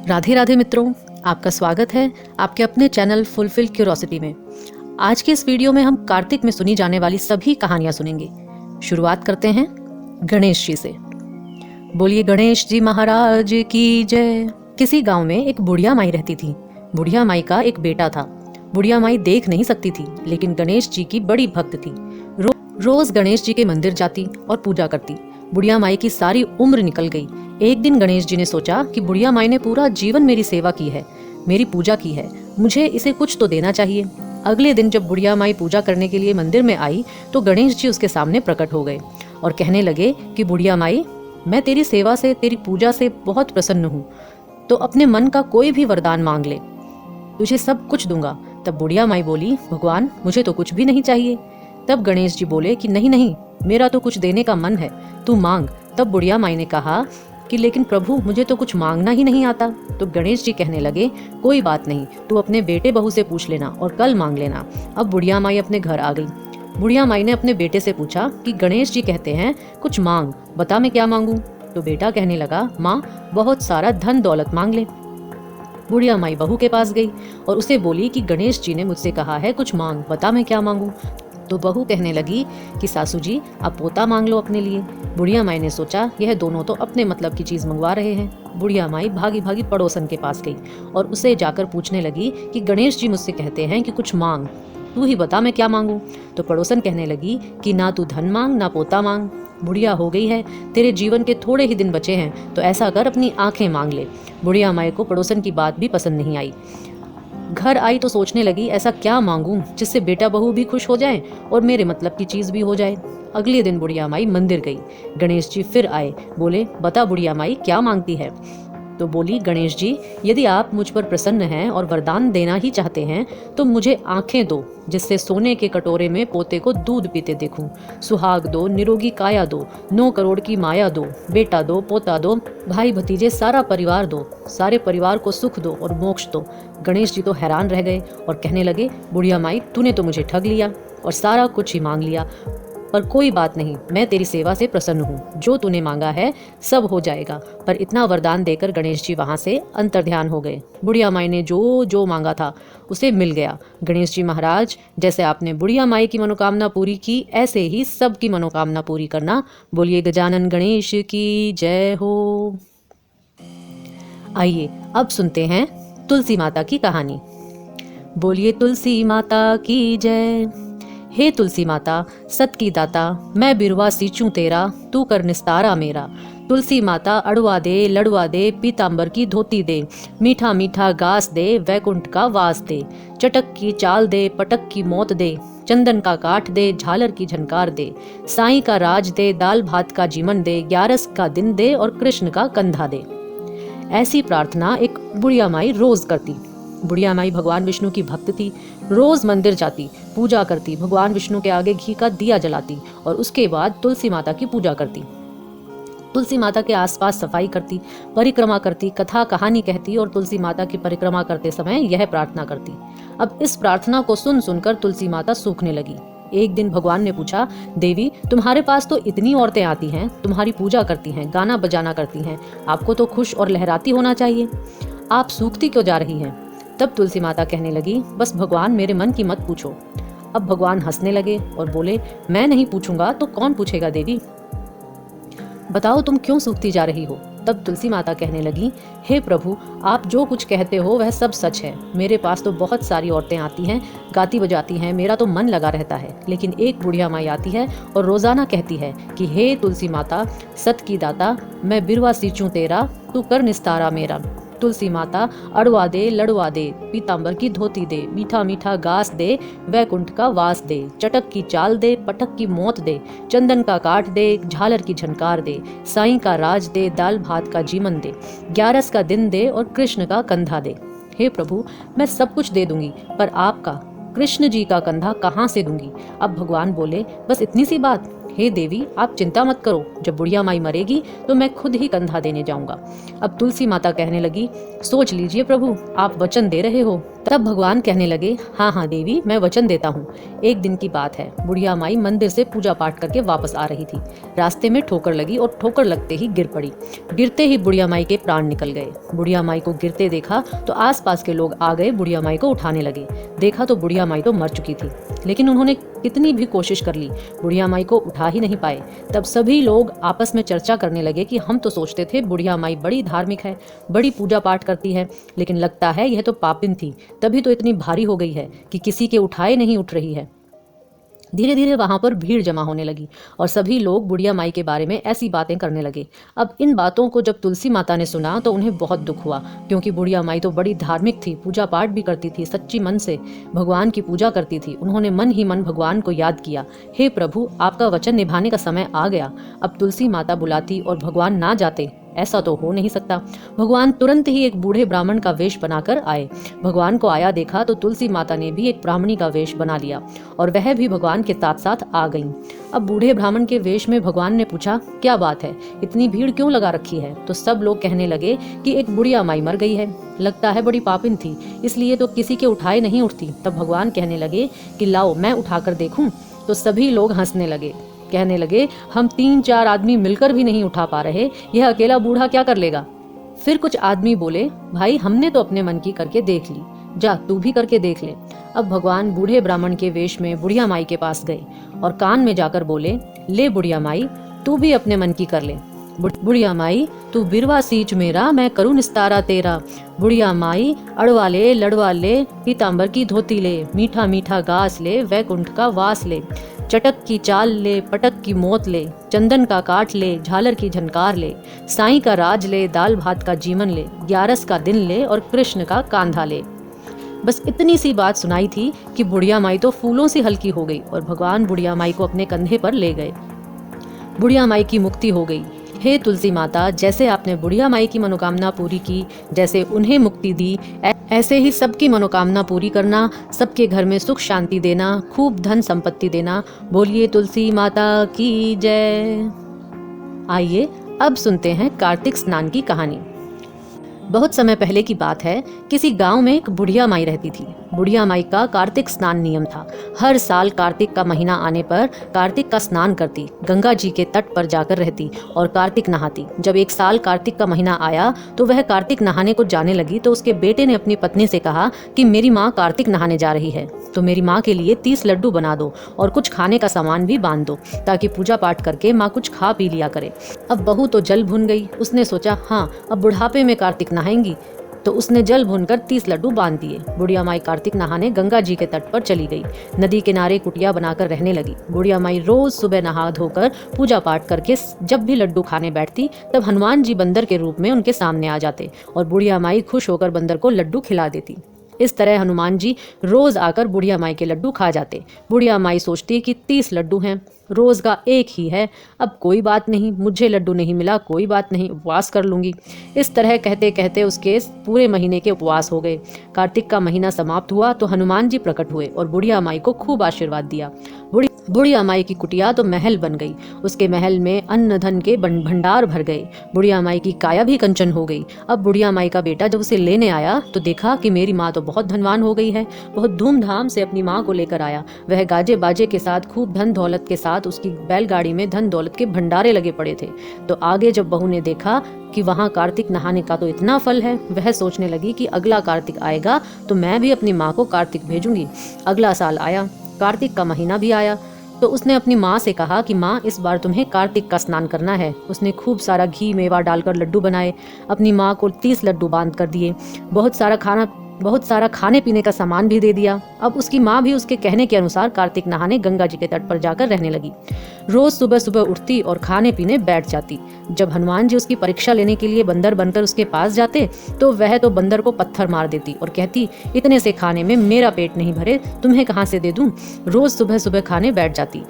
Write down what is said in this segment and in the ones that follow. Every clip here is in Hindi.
राधे राधे मित्रों, आपका स्वागत है आपके अपने चैनल फुलफिल क्यूरोसिटी में। आज के इस वीडियो में हम कार्तिक में सुनी जाने वाली सभी कहानियां सुनेंगे। शुरुआत करते हैं गणेश जी से। बोलिए गणेश जी महाराज की जय। किसी गांव में एक बुढ़िया माई रहती थी। बुढ़िया माई का एक बेटा था। बुढ़िया माई देख नहीं सकती थी, लेकिन गणेश जी की बड़ी भक्त थी। रोज गणेश जी के मंदिर जाती और पूजा करती। बुढ़िया माई की सारी उम्र निकल गई। एक दिन गणेश जी ने सोचा कि बुढ़िया माई ने पूरा जीवन मेरी सेवा की है, मेरी पूजा की है, मुझे इसे कुछ तो देना चाहिए। अगले दिन जब बुढ़िया माई पूजा करने के लिए मंदिर में आई तो गणेश जी उसके सामने प्रकट हो गए और कहने लगे कि बुढ़िया माई, मैं तेरी सेवा से, तेरी पूजा से बहुत प्रसन्न हूँ, तो अपने मन का कोई भी वरदान मांग ले, तुझे सब कुछ दूंगा। तब बुढ़िया माई बोली, भगवान मुझे तो कुछ भी नहीं चाहिए। तब गणेश जी बोले कि नहीं नहीं, मेरा तो कुछ देने का मन है, तू मांग। तब बुढ़िया माई ने कहा कि लेकिन प्रभु, मुझे तो कुछ मांगना ही नहीं आता। तो गणेश जी कहने लगे, कोई बात नहीं, तू अपने बेटे बहू से पूछ लेना और कल मांग लेना। अब बुढ़िया माई अपने घर आ गई। बुढ़िया माई ने अपने बेटे से पूछा कि गणेश जी कहते हैं कुछ मांग, बता मैं क्या मांगू। तो बेटा कहने लगा, माँ बहुत सारा धन दौलत मांग ले। बुढ़िया माई बहू के पास गई और उसे बोली कि गणेश जी ने मुझसे कहा है कुछ मांग, बता मैं क्या मांगू। तो बहू कहने लगी कि सासू जी आप पोता मांग लो अपने लिए। बुढ़िया माई ने सोचा यह दोनों तो अपने मतलब की चीज मंगवा रहे हैं। बुढ़िया माई भागी भागी पड़ोसन के पास गई और उसे जाकर पूछने लगी कि गणेश जी मुझसे कहते हैं कि कुछ मांग, तू ही बता मैं क्या मांगू। तो पड़ोसन कहने लगी कि ना तू धन मांग ना पोता मांग, बुढ़िया हो गई है, तेरे जीवन के थोड़े ही दिन बचे हैं, तो ऐसा कर अपनी आंखें मांग ले। बुढ़िया माई को पड़ोसन की बात भी पसंद नहीं आई। घर आई तो सोचने लगी ऐसा क्या मांगूं जिससे बेटा बहू भी खुश हो जाए और मेरे मतलब की चीज भी हो जाए। अगले दिन बुढ़िया माई मंदिर गई। गणेश जी फिर आए, बोले बता बुढ़िया माई क्या मांगती है। तो बोली, गणेश जी यदि आप मुझ पर प्रसन्न हैं और वरदान देना ही चाहते हैं तो मुझे आंखें दो, जिससे सोने के कटोरे में पोते को दूध पीते देखूं। सुहाग दो, निरोगी काया दो, 9 करोड़ की माया दो, बेटा दो, पोता दो, भाई भतीजे सारा परिवार दो, सारे परिवार को सुख दो और मोक्ष दो। गणेश जी तो हैरान रह गए और कहने लगे, बुढ़िया माई तूने तो मुझे ठग लिया और सारा कुछ ही मांग लिया, पर कोई बात नहीं, मैं तेरी सेवा से प्रसन्न हूँ, जो तूने मांगा है सब हो जाएगा। पर इतना वरदान देकर गणेश जी वहाँ से अंतर्ध्यान हो गए। बुढ़िया माई ने जो जो मांगा था उसे मिल गया। गणेश जी महाराज, जैसे आपने बुढ़िया माई की मनोकामना पूरी की, ऐसे ही सबकी मनोकामना पूरी करना। बोलिए गजानन गणेश की जय हो। आइए अब सुनते हैं तुलसी माता की कहानी। बोलिए तुलसी माता की जय। हे तुलसी माता सत की दाता, मैं बिरवा सींचूं तेरा, तू कर निस्तारा मेरा। तुलसी माता अड़वा दे, लड़वा दे, पीतांबर की धोती दे, मीठा मीठा घास दे, वैकुंठ का वास दे। चटक की चाल दे, पटक की मौत दे, चंदन का काठ दे, झालर की झनकार दे। साईं का राज दे, दाल भात का जीवन दे, 11 का दिन दे और कृष्ण का कंधा दे। ऐसी प्रार्थना एक बुढ़िया माई रोज करती। बुढ़िया माई भगवान विष्णु की भक्त थी। रोज मंदिर जाती, पूजा करती, भगवान विष्णु के आगे घी का दिया जलाती और उसके बाद तुलसी माता की पूजा करती। तुलसी माता के आसपास सफाई करती, परिक्रमा करती, कथा कहानी कहती और तुलसी माता की परिक्रमा करते समय यह प्रार्थना करती। अब इस प्रार्थना को सुन सुनकर तुलसी माता सूखने लगी। एक दिन भगवान ने पूछा, देवी तुम्हारे पास तो इतनी औरतें आती हैं, तुम्हारी पूजा करती हैं, गाना बजाना करती हैं, आपको तो खुश और लहराती होना चाहिए, आप सूखती क्यों जा रही हैं। तब तुलसी माता कहने लगी, बस भगवान मेरे मन की मत पूछो। अब भगवान हंसने लगे और बोले, मैं नहीं पूछूंगा तो कौन पूछेगा देवी, बताओ तुम क्यों सूखती जा रही हो। तब तुलसी माता कहने लगी, हे प्रभु आप जो कुछ कहते हो वह सब सच है। मेरे पास तो बहुत सारी औरतें आती हैं, गाती बजाती हैं, मेरा तो मन लगा रहता है, लेकिन एक बुढ़िया माई आती है और रोजाना कहती है कि हे तुलसी माता सत की दाता, मैं बिरवा सींचूं तेरा, तू कर निस्तारा मेरा। तुलसी माता अड़वा दे, लड़वा दे, पीतांबर की धोती दे, मीठा मीठा घास दे, वैकुंठ का वास दे। चटक की चाल दे, पटक की मौत दे, चंदन का काठ दे, झालर की झनकार दे। साईं का राज दे, दाल भात का जीवन दे, 11 का दिन दे और कृष्ण का कंधा दे। हे प्रभु मैं सब कुछ दे दूंगी, पर आपका कृष्ण जी का कंधा कहाँ से दूंगी। अब भगवान बोले, बस इतनी सी बात। हे देवी आप चिंता मत करो, जब बुढ़िया माई मरेगी तो मैं खुद ही कंधा देने जाऊंगा। अब तुलसी माता कहने लगी, सोच लीजिए प्रभु, आप वचन दे रहे हो तब भगवान कहने लगे, हाँ हाँ देवी, मैं वचन देता हूँ। एक दिन की बात है, बुढ़िया माई मंदिर से पूजा पाठ करके वापस आ रही थी। रास्ते में ठोकर लगी और ठोकर लगते ही गिर पड़ी। गिरते ही बुढ़िया माई के प्राण निकल गए। बुढ़िया माई को गिरते देखा तो आसपास के लोग आ गए, बुढ़िया माई को उठाने लगे। देखा तो बुढ़िया माई तो मर चुकी थी, लेकिन उन्होंने कितनी भी कोशिश कर ली, बुढ़िया माई को उठा ही नहीं पाए। तब सभी लोग आपस में चर्चा करने लगे कि हम तो सोचते थे बुढ़िया माई बड़ी धार्मिक है, बड़ी पूजा पाठ करती है, लेकिन लगता है यह तो पापिन थी, तभी तो इतनी भारी हो गई है कि किसी के उठाए नहीं उठ रही है। धीरे धीरे वहां पर भीड़ जमा होने लगी और सभी लोग बुढ़िया माई के बारे में ऐसी बातें करने लगे। अब इन बातों को जब तुलसी माता ने सुना तो उन्हें बहुत दुख हुआ, क्योंकि बुढ़िया माई तो बड़ी धार्मिक थी, पूजा पाठ भी करती थी, सच्ची मन से भगवान की पूजा करती थी। उन्होंने मन ही मन भगवान को याद किया, हे प्रभु, आपका वचन निभाने का समय आ गया। अब तुलसी माता बुलाती और भगवान ना जाते, ऐसा तो हो नहीं सकता। भगवान तुरंत ही एक बूढ़े ब्राह्मण का वेश बनाकर आए। भगवान को आया देखा तो तुलसी माता ने भी एक ब्राह्मणी का वेश बना लिया और वह भी भगवान के साथ साथ आ गईं। अब बूढ़े ब्राह्मण के वेश में भगवान ने पूछा, क्या बात है, इतनी भीड़ क्यों लगा रखी है? तो सब लोग कहने लगे कि एक बुढ़िया माई मर गई है, लगता है बड़ी पापिन थी, इसलिए तो किसी के उठाए नहीं उठती। तब भगवान कहने लगे कि लाओ मैं उठाकर देखूं। तो सभी लोग हंसने लगे, कहने लगे, हम 3-4 आदमी मिलकर भी नहीं उठा पा रहे, यह अकेला बूढ़ा क्या कर लेगा? फिर कुछ आदमी बोले, भाई हमने तो अपने मन की करके देख ली, जा तू भी करके देख ले। अब भगवान बूढ़े ब्राह्मण के वेश में बुढ़िया माई के पास गए और कान में जाकर बोले, ले बुढ़िया माई, तू भी अपने मन की कर ले। बुढ़िया माई, तू बिरवा सींच मेरा, मैं करूँ निस्तारा तेरा। बुढ़िया माई, अड़वा ले लड़वा ले, पीताम्बर की धोती ले, मीठा मीठा घास ले, वैकुंठ का वास ले, चटक की चाल ले, पटक की मौत ले, चंदन का काट ले, झालर की झनकार ले, साईं का राज ले, दाल भात का जीवन ले, 11 का दिन ले और कृष्ण का कांधा ले। बस इतनी सी बात सुनाई थी कि बुढ़िया माई तो फूलों से हल्की हो गई और भगवान बुढ़िया माई को अपने कंधे पर ले गए। बुढ़िया माई की मुक्ति हो गई। हे तुलसी माता, जैसे आपने बुढ़िया माई की मनोकामना पूरी की, जैसे उन्हें मुक्ति दी, ऐसे ही सबकी मनोकामना पूरी करना, सबके घर में सुख शांति देना, खूब धन संपत्ति देना। बोलिए तुलसी माता की जय। आइए अब सुनते हैं कार्तिक स्नान की कहानी। बहुत समय पहले की बात है, किसी गांव में एक बुढ़िया माई रहती थी। बुढ़िया माई का कार्तिक स्नान नियम था। हर साल कार्तिक का महीना आने पर कार्तिक का स्नान करती, गंगा जी के तट पर जाकर रहती और कार्तिक नहाती। जब एक साल कार्तिक का महीना आया तो वह कार्तिक नहाने को जाने लगी तो उसके बेटे ने अपनी पत्नी से कहा कि मेरी माँ कार्तिक नहाने जा रही है, तो मेरी माँ के लिए 30 लड्डू बना दो और कुछ खाने का सामान भी बांध दो, ताकि पूजा पाठ करके माँ कुछ खा पी लिया करे। अब बहू तो जल भुन गई। उसने सोचा, हाँ अब बुढ़ापे में कार्तिक नहाएंगी, तो उसने जल भूनकर 30 लड्डू बांध दिए। बुढ़िया माई कार्तिक नहाने गंगा जी के तट पर चली गई। नदी किनारे कुटिया बनाकर रहने लगी। बुढ़िया माई रोज सुबह नहा धोकर पूजा पाठ करके जब भी लड्डू खाने बैठती, तब हनुमान जी बंदर के रूप में उनके सामने आ जाते और बुढ़िया माई खुश होकर बंदर को लड्डू खिला देती। इस तरह हनुमान जी रोज आकर बुढ़िया माई के लड्डू खा जाते। बुढ़िया माई सोचती कि 30 लड्डू हैं, रोज का एक ही है, अब कोई बात नहीं, मुझे लड्डू नहीं मिला, कोई बात नहीं, उपवास कर लूंगी। इस तरह कहते कहते उसके पूरे महीने के उपवास हो गए। कार्तिक का महीना समाप्त हुआ तो हनुमान जी प्रकट हुए और बुढ़िया माई को खूब आशीर्वाद दिया। बुढ़िया माई की कुटिया तो महल बन गई। उसके महल में अन्न धन के भंडार भर गए। बुढ़िया माई की काया भी कंचन हो गई। अब बुढ़िया माई का बेटा जब उसे लेने आया तो देखा कि मेरी माँ तो बहुत धनवान हो गई है। बहुत धूमधाम से अपनी माँ को लेकर आया। वह गाजे बाजे के साथ, खूब धन दौलत के साथ, उसकी बैलगाड़ी में धन दौलत के भंडारे लगे पड़े थे। तो आगे जब बहू ने देखा कि वहाँ कार्तिक नहाने का तो इतना फल है, वह सोचने लगी कि अगला कार्तिक आएगा तो मैं भी अपनी माँ को कार्तिक भेजूंगी। अगला साल आया, कार्तिक का महीना भी आया, तो उसने अपनी माँ से कहा कि माँ इस बार तुम्हें कार्तिक का स्नान करना है। उसने खूब सारा घी मेवा डालकर लड्डू बनाए, अपनी माँ को 30 लड्डू बांध कर दिए, बहुत सारा खाने पीने का सामान भी दे दिया। अब उसकी माँ भी उसके कहने के अनुसार कार्तिक नहाने गंगा जी के तट पर जाकर रहने लगी। रोज सुबह सुबह उठती और खाने पीने बैठ जाती। जब हनुमान जी उसकी परीक्षा लेने के लिए बंदर बनकर उसके पास जाते तो वह तो बंदर को पत्थर मार देती और कहती, इतने से खाने में मेरा पेट नहीं भरे, तुम्हें कहाँ से दे दूं। रोज सुबह सुबह खाने बैठ जाती।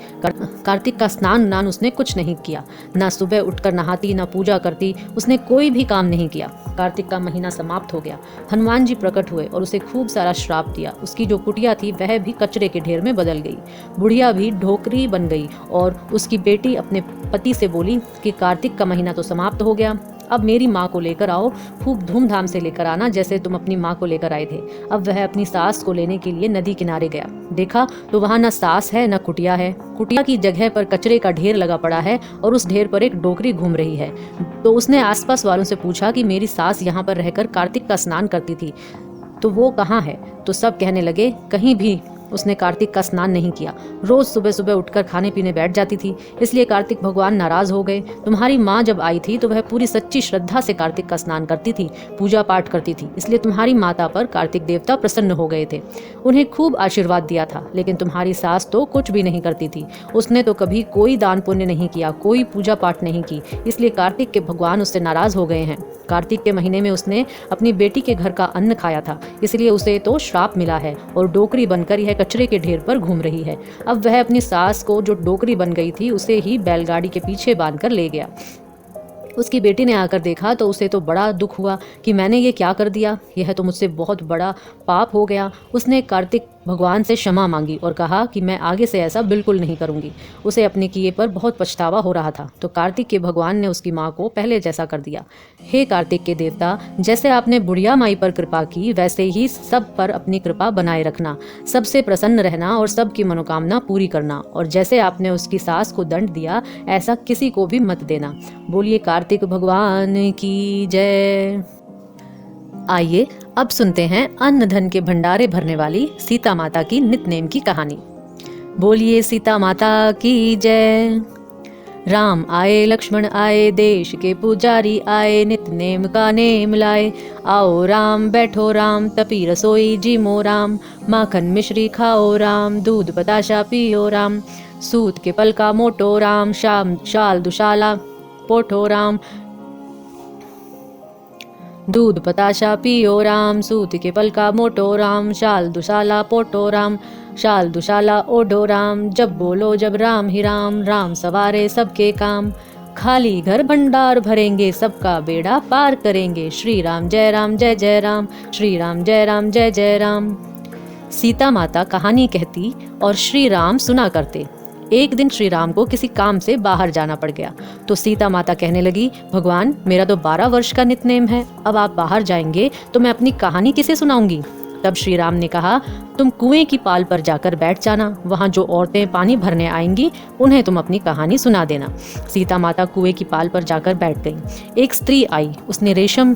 कार्तिक का स्नान उसने कुछ नहीं किया, ना सुबह उठकर नहाती, ना पूजा करती, उसने कोई भी काम नहीं किया। कार्तिक का महीना समाप्त हो गया। हनुमान जी प्रकट हुए और उसे खूब सारा श्राप दिया। उसकी जो कुटिया थी वह भी कचरे के ढेर में बदल गई। बुढ़िया भी ढोकरी बन गई और उसकी बेटी अपने पति से बोली कि कार्तिक का महीना तो समाप्त हो गया, अब मेरी माँ को लेकर आओ, खूब धूमधाम से लेकर आना जैसे तुम अपनी माँ को लेकर आए थे। अब वह अपनी सास को लेने के लिए नदी किनारे गया। देखा तो वहाँ न सास है न कुटिया है। कुटिया की जगह पर कचरे का ढेर लगा पड़ा है और उस ढेर पर एक डोकरी घूम रही है। तो उसने आसपास वालों से पूछा कि मेरी सास यहाँ पर रहकर कार्तिक का स्नान करती थी, तो वो कहाँ है? तो सब कहने लगे कहीं भी उसने कार्तिक का स्नान नहीं किया, रोज सुबह सुबह उठकर खाने पीने बैठ जाती थी, इसलिए कार्तिक भगवान नाराज हो गए। तुम्हारी माँ जब आई थी तो वह पूरी सच्ची श्रद्धा से कार्तिक का स्नान करती थी, पूजा पाठ करती थी, इसलिए तुम्हारी माता पर कार्तिक देवता प्रसन्न हो गए थे, उन्हें खूब आशीर्वाद दिया था। लेकिन तुम्हारी सास तो कुछ भी नहीं करती थी, उसने तो कभी कोई दान पुण्य नहीं किया, कोई पूजा पाठ नहीं की, इसलिए कार्तिक के भगवान उससे नाराज हो गए हैं। कार्तिक के महीने में उसने अपनी बेटी के घर का अन्न खाया था, इसलिए उसे तो श्राप मिला है और डोकरी बनकर यह कचरे के ढेर पर घूम रही है। अब वह अपनी सास को जो डोकरी बन गई थी उसे ही बैलगाड़ी के पीछे बांधकर ले गया। उसकी बेटी ने आकर देखा तो उसे तो बड़ा दुख हुआ कि मैंने ये क्या कर दिया, यह तो मुझसे बहुत बड़ा पाप हो गया। उसने कार्तिक भगवान से क्षमा मांगी और कहा कि मैं आगे से ऐसा बिल्कुल नहीं करूंगी। उसे अपने किए पर बहुत पछतावा हो रहा था। तो कार्तिक के भगवान ने उसकी माँ को पहले जैसा कर दिया। हे कार्तिक के देवता, जैसे आपने बुढ़िया माई पर कृपा की वैसे ही सब पर अपनी कृपा बनाए रखना, सबसे प्रसन्न रहना और सबकी मनोकामना पूरी करना, और जैसे आपने उसकी सास को दंड दिया ऐसा किसी को भी मत देना। बोलिए कार्तिक भगवान की जय। आइए अब सुनते हैं अन्न धन के भंडारे भरने वाली सीता माता की नितनेम की कहानी। बोलिए सीता माता की जय। राम आए लक्ष्मण आए, देश के पुजारी आए, नितनेम का नेम लाए। आओ राम बैठो राम, तपी रसोई जिमो राम, माखन मिश्री खाओ राम, दूध बताशा पियो राम, सूत के पल का मोटो राम, शाम शाल दुशाला पोठो राम, दूध बताशा पियो राम, सूत के पल का मोटो राम, शाल दुशाला पोटो राम, शाल दुशाला ओढ़ो राम, जब बोलो जब राम ही राम, राम सवारे सबके काम, खाली घर भंडार भरेंगे सबका बेड़ा पार करेंगे, श्री राम जय राम जय जय राम, श्री राम जय राम जय जय राम। सीता माता कहानी कहती और श्री राम सुना करते। एक दिन श्री राम को किसी काम से बाहर जाना पड़ गया, तो सीता माता कहने लगी, भगवान मेरा तो 12 वर्ष का नितनेम है, अब आप बाहर जाएंगे तो मैं अपनी कहानी किसे सुनाऊंगी। तब श्री राम ने कहा, तुम कुएं की पाल पर जाकर बैठ जाना, वहाँ जो औरतें पानी भरने आएंगी उन्हें तुम अपनी कहानी सुना देना। सीता माता कुएं की पाल पर जाकर बैठ गई। एक स्त्री आई, उसने रेशम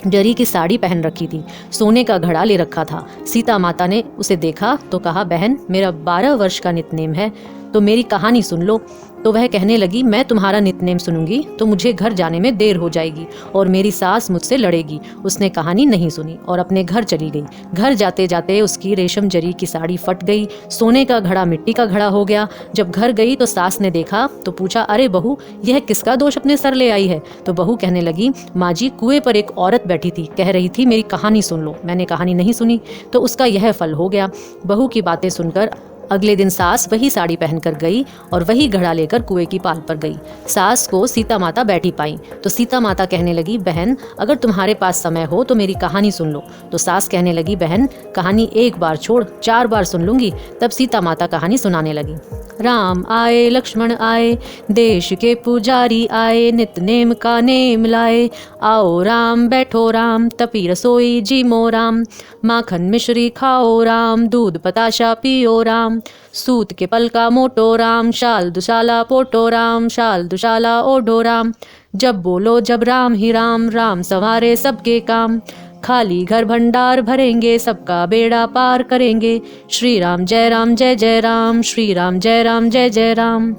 जरी की साड़ी पहन रखी थी, सोने का घड़ा ले रखा था। सीता माता ने उसे देखा तो कहा, बहन मेरा 12 वर्ष का नितनेम है, तो मेरी कहानी सुन लो। तो वह कहने लगी, मैं तुम्हारा नितनेम सुनूंगी तो मुझे घर जाने में देर हो जाएगी और मेरी सास मुझसे लड़ेगी। उसने कहानी नहीं सुनी और अपने घर चली गई। घर जाते जाते उसकी रेशम जरी की साड़ी फट गई, सोने का घड़ा मिट्टी का घड़ा हो गया। जब घर गई तो सास ने देखा तो पूछा, अरे बहू यह किसका दोष अपने सर ले आई है। तो बहू कहने लगी, माँ जी कुएं पर एक औरत बैठी थी, कह रही थी मेरी कहानी सुन लो, मैंने कहानी नहीं सुनी तो उसका यह फल हो गया। बहू की बातें सुनकर अगले दिन सास वही साड़ी पहनकर गई और वही घड़ा लेकर कुएं की पाल पर गई। सास को सीता माता बैठी पाई तो सीता माता कहने लगी, बहन अगर तुम्हारे पास समय हो तो मेरी कहानी सुन लो। तो सास कहने लगी, बहन कहानी एक बार छोड़ 4 बार सुन लूंगी। तब सीता माता कहानी सुनाने लगी। राम आए लक्ष्मण आए, देश के पुजारी आए, नितनेम का नेम लाए। आओ राम बैठो राम, तपी रसोई जिमो राम, माखन मिश्री खाओ राम, दूध बताशा पियो राम, सूत के पल का मोटो राम, शाल दुशाला पोटो राम, शाल दुशाला ओढ़ो राम, जब बोलो जब राम ही राम, राम सवारे सबके काम, खाली घर भंडार भरेंगे सबका बेड़ा पार करेंगे, श्री राम जय राम जय जय राम, श्री राम जय राम जय जय राम।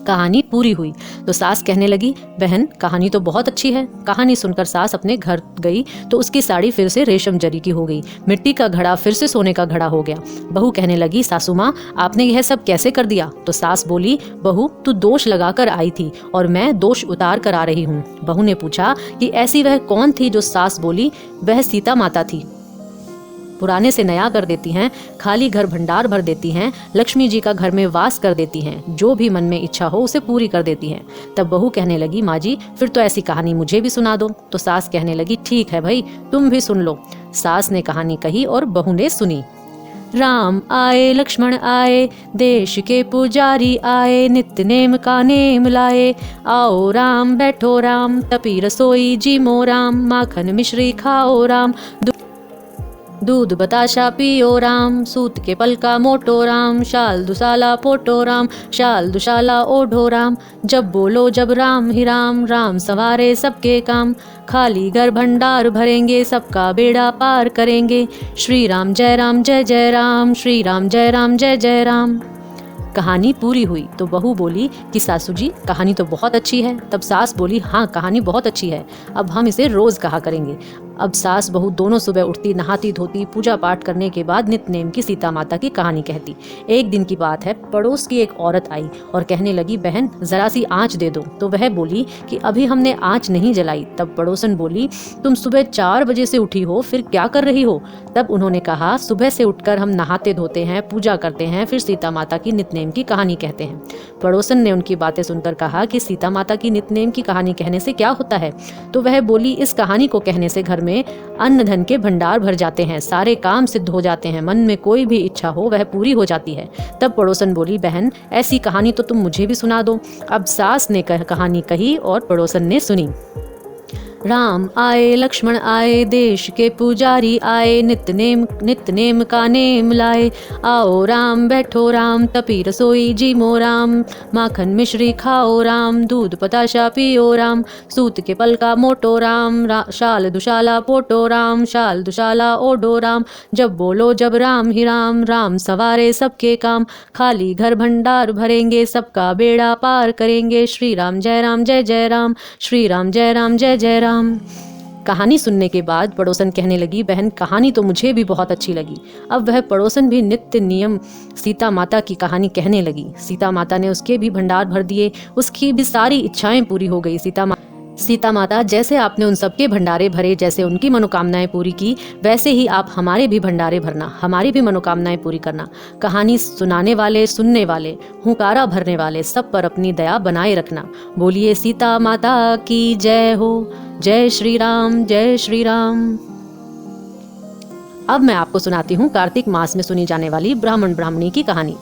कहानी पूरी हुई तो सास कहने लगी, बहन कहानी तो बहुत अच्छी है। कहानी सुनकर सास अपने घर गई तो उसकी साड़ी फिर से रेशम जरी की हो गई, मिट्टी का घड़ा फिर से सोने का घड़ा हो गया। बहू कहने लगी, सासू माँ आपने यह सब कैसे कर दिया। तो सास बोली, बहू तू दोष लगाकर आई थी और मैं दोष उतार कर आ रही हूँ। बहू ने पूछा कि ऐसी वह कौन थी जो सास बोली। वह सीता माता थी, पुराने से नया कर देती हैं, खाली घर भंडार भर देती हैं, लक्ष्मी जी का घर में वास कर देती हैं, जो भी मन में इच्छा हो उसे पूरी कर देती हैं। तब बहू कहने लगी, माँ जी फिर तो ऐसी कहानी मुझे भी सुना दो। तो सास कहने लगी, ठीक है भाई तुम भी सुन लो। सास ने कहानी कही और बहू ने सुनी। राम आए लक्ष्मण आए, देश के पुजारी आए, नित्य नेम का नेम लाए। आओ राम बैठो राम, तपी रसोई जी मो राम, माखन मिश्री खाओ राम, दूध बताशा पियो राम, सूत के पल का मोटो राम, शाल दुशाला पोटो राम, शाल दुशाला ओढ़ो राम। जब बोलो जब राम ही राम, राम संवारे सबके काम, खाली घर भंडार भरेंगे, सबका बेड़ा पार करेंगे। श्री राम जय राम जय जय राम, श्री राम जय राम जय जय राम। कहानी पूरी हुई तो बहू बोली कि सासू जी कहानी तो बहुत अच्छी है। तब सास बोली हाँ कहानी बहुत अच्छी है, अब हम इसे रोज कहा करेंगे। अब सास बहू दोनों सुबह उठती, नहाती धोती, पूजा पाठ करने के बाद नित्य नेम की सीता माता की कहानी कहती। एक दिन की बात है, पड़ोस की एक औरत आई और कहने लगी बहन जरा सी आँच दे दो। तो वह बोली कि अभी हमने आँच नहीं जलाई। तब पड़ोसन बोली तुम सुबह 4 बजे से उठी हो, फिर क्या कर रही हो? तब उन्होंने कहा सुबह से उठकर हम नहाते धोते हैं, पूजा करते हैं, फिर सीता माता की नित्य नेम की कहानी कहते हैं। पड़ोसन ने उनकी बातें सुनकर कहा कि सीता माता की नित्य नेम की कहानी कहने से क्या होता है? तो वह बोली इस कहानी को कहने से घर में अन्न धन के भंडार भर जाते हैं, सारे काम सिद्ध हो जाते हैं, मन में कोई भी इच्छा हो वह पूरी हो जाती है। तब पड़ोसन बोली बहन ऐसी कहानी तो तुम मुझे भी सुना दो। अब सास ने कहानी कही और पड़ोसन ने सुनी। राम आए लक्ष्मण आए, देश के पुजारी आए, नित्य नेम का नेम लाए। आओ राम बैठो राम, तपी रसोई जी मो राम, माखन मिश्री खाओ राम, दूध बताशा पियो राम, सूत के पल का मोटो राम, शाल दुशाला पोटो राम, शाल दुशाला ओढ़ो राम। जब बोलो जब राम ही राम, राम सवारे सबके काम, खाली घर भंडार भरेंगे, सबका बेड़ा पार करेंगे। श्री राम जय राम जय जय राम, श्री राम जय राम जय जय राम। कहानी सुनने के बाद पड़ोसन कहने लगी बहन कहानी तो मुझे भी बहुत अच्छी लगी। अब वह पड़ोसन भी नित्य नियम सीता माता की कहानी कहने लगी। सीता माता ने उसके भी भंडार भर दिए, उसकी भी सारी इच्छाएं पूरी हो गई। सीता माता जैसे आपने उन सबके भंडारे भरे, जैसे उनकी मनोकामनाएं पूरी की, वैसे ही आप हमारे भी भंडारे भरना, हमारी भी मनोकामनाएं पूरी करना। कहानी सुनाने वाले, सुनने वाले, हुंकारा भरने वाले सब पर अपनी दया बनाए रखना। बोलिए सीता माता की जय हो। जय श्री राम जय श्री राम। अब मैं आपको सुनाती हूँ कार्तिक मास में सुनी जाने वाली ब्राह्मण ब्राह्मणी की कहानी।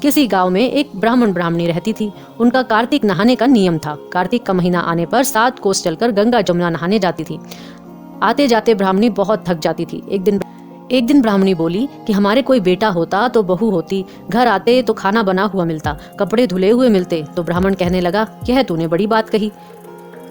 किसी गांव में एक ब्राह्मण ब्राह्मणी रहती थी। उनका कार्तिक नहाने का नियम था। कार्तिक का महीना आने पर 7 कोस चलकर गंगा जमुना नहाने जाती थी। आते जाते ब्राह्मणी बहुत थक जाती थी। एक दिन ब्राह्मणी बोली कि हमारे कोई बेटा होता तो बहू होती, घर आते तो खाना बना हुआ मिलता, कपड़े धुले हुए मिलते। तो ब्राह्मण कहने लगा यह तूने बड़ी बात कही,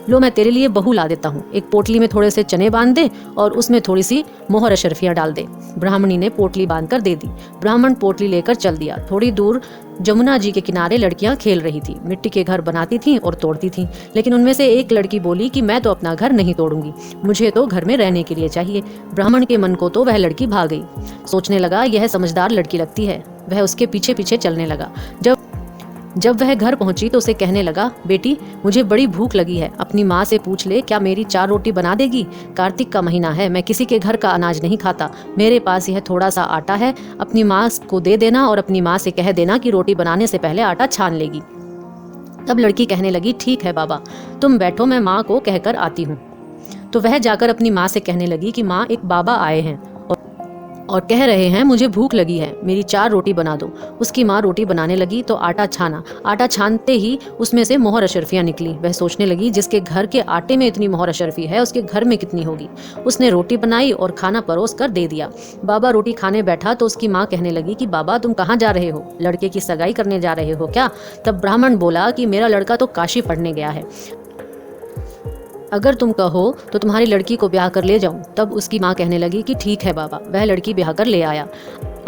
लो मैं तेरे लिए बहू ला देता हूँ। एक पोटली में थोड़े से चने बांध दे और उसमें थोड़ी सी मोहर अशरफियाँ डाल दे। ब्राह्मणी ने पोटली बांध कर दे दी। ब्राह्मण पोटली लेकर चल दिया। थोड़ी दूर जमुना जी के किनारे लड़कियां खेल रही थी, मिट्टी के घर बनाती थीं और तोड़ती थीं। लेकिन उनमें से एक लड़की बोली कि मैं तो अपना घर नहीं तोड़ूंगी, मुझे तो घर में रहने के लिए चाहिए। ब्राह्मण के मन को तो वह लड़की भाग गई। सोचने लगा यह समझदार लड़की लगती है। वह उसके पीछे पीछे चलने लगा। जब वह घर पहुंची तो उसे कहने लगा बेटी मुझे बड़ी भूख लगी है, अपनी माँ से पूछ ले क्या मेरी 4 रोटी बना देगी। कार्तिक का महीना है, मैं किसी के घर का अनाज नहीं खाता, मेरे पास यह थोड़ा सा आटा है, अपनी माँ को दे देना और अपनी माँ से कह देना कि रोटी बनाने से पहले आटा छान लेगी। तब लड़की कहने लगी ठीक है बाबा, तुम बैठो मैं माँ को कहकर आती हूँ। तो वह जाकर अपनी माँ से कहने लगी कि माँ एक बाबा आए हैं और कह रहे हैं मुझे भूख लगी है, मेरी 4 रोटी बना दो। उसकी माँ रोटी बनाने लगी तो आटा छानते ही उसमें से मोहर अशरफियाँ निकली। वह सोचने लगी जिसके घर के आटे में इतनी मोहर अशरफी है उसके घर में कितनी होगी। उसने रोटी बनाई और खाना परोस कर दे दिया। बाबा रोटी खाने बैठा तो उसकी माँ कहने लगी कि बाबा तुम कहाँ जा रहे हो, लड़के की सगाई करने जा रहे हो क्या? तब ब्राह्मण बोला कि मेरा लड़का तो काशी पढ़ने गया है, अगर तुम कहो तो तुम्हारी लड़की को ब्याह कर ले जाऊं। तब उसकी माँ कहने लगी कि ठीक है बाबा। वह लड़की ब्याह कर ले आया।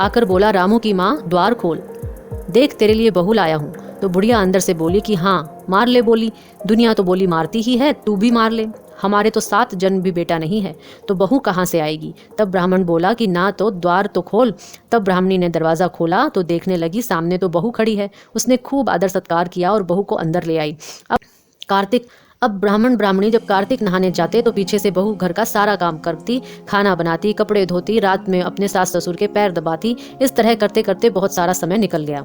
आकर बोला रामू की माँ द्वार खोल, देख तेरे लिए बहू लाया हूँ। तो बुढ़िया अंदर से बोली कि हाँ मार ले। बोली दुनिया तो बोली मारती ही है, तू भी मार ले, हमारे तो 7 जन्म भी बेटा नहीं है, तो बहू कहाँ से आएगी। तब ब्राह्मण बोला कि ना तो द्वार तो खोल। तब ब्राह्मणी ने दरवाज़ा खोला तो देखने लगी सामने तो बहू खड़ी है। उसने खूब आदर सत्कार किया और बहू को अंदर ले आई। अब ब्राह्मण ब्राह्मणी जब कार्तिक नहाने जाते तो पीछे से बहू घर का सारा काम करती, खाना बनाती, कपड़े धोती, रात में अपने सास ससुर के पैर दबाती। इस तरह करते करते बहुत सारा समय निकल गया।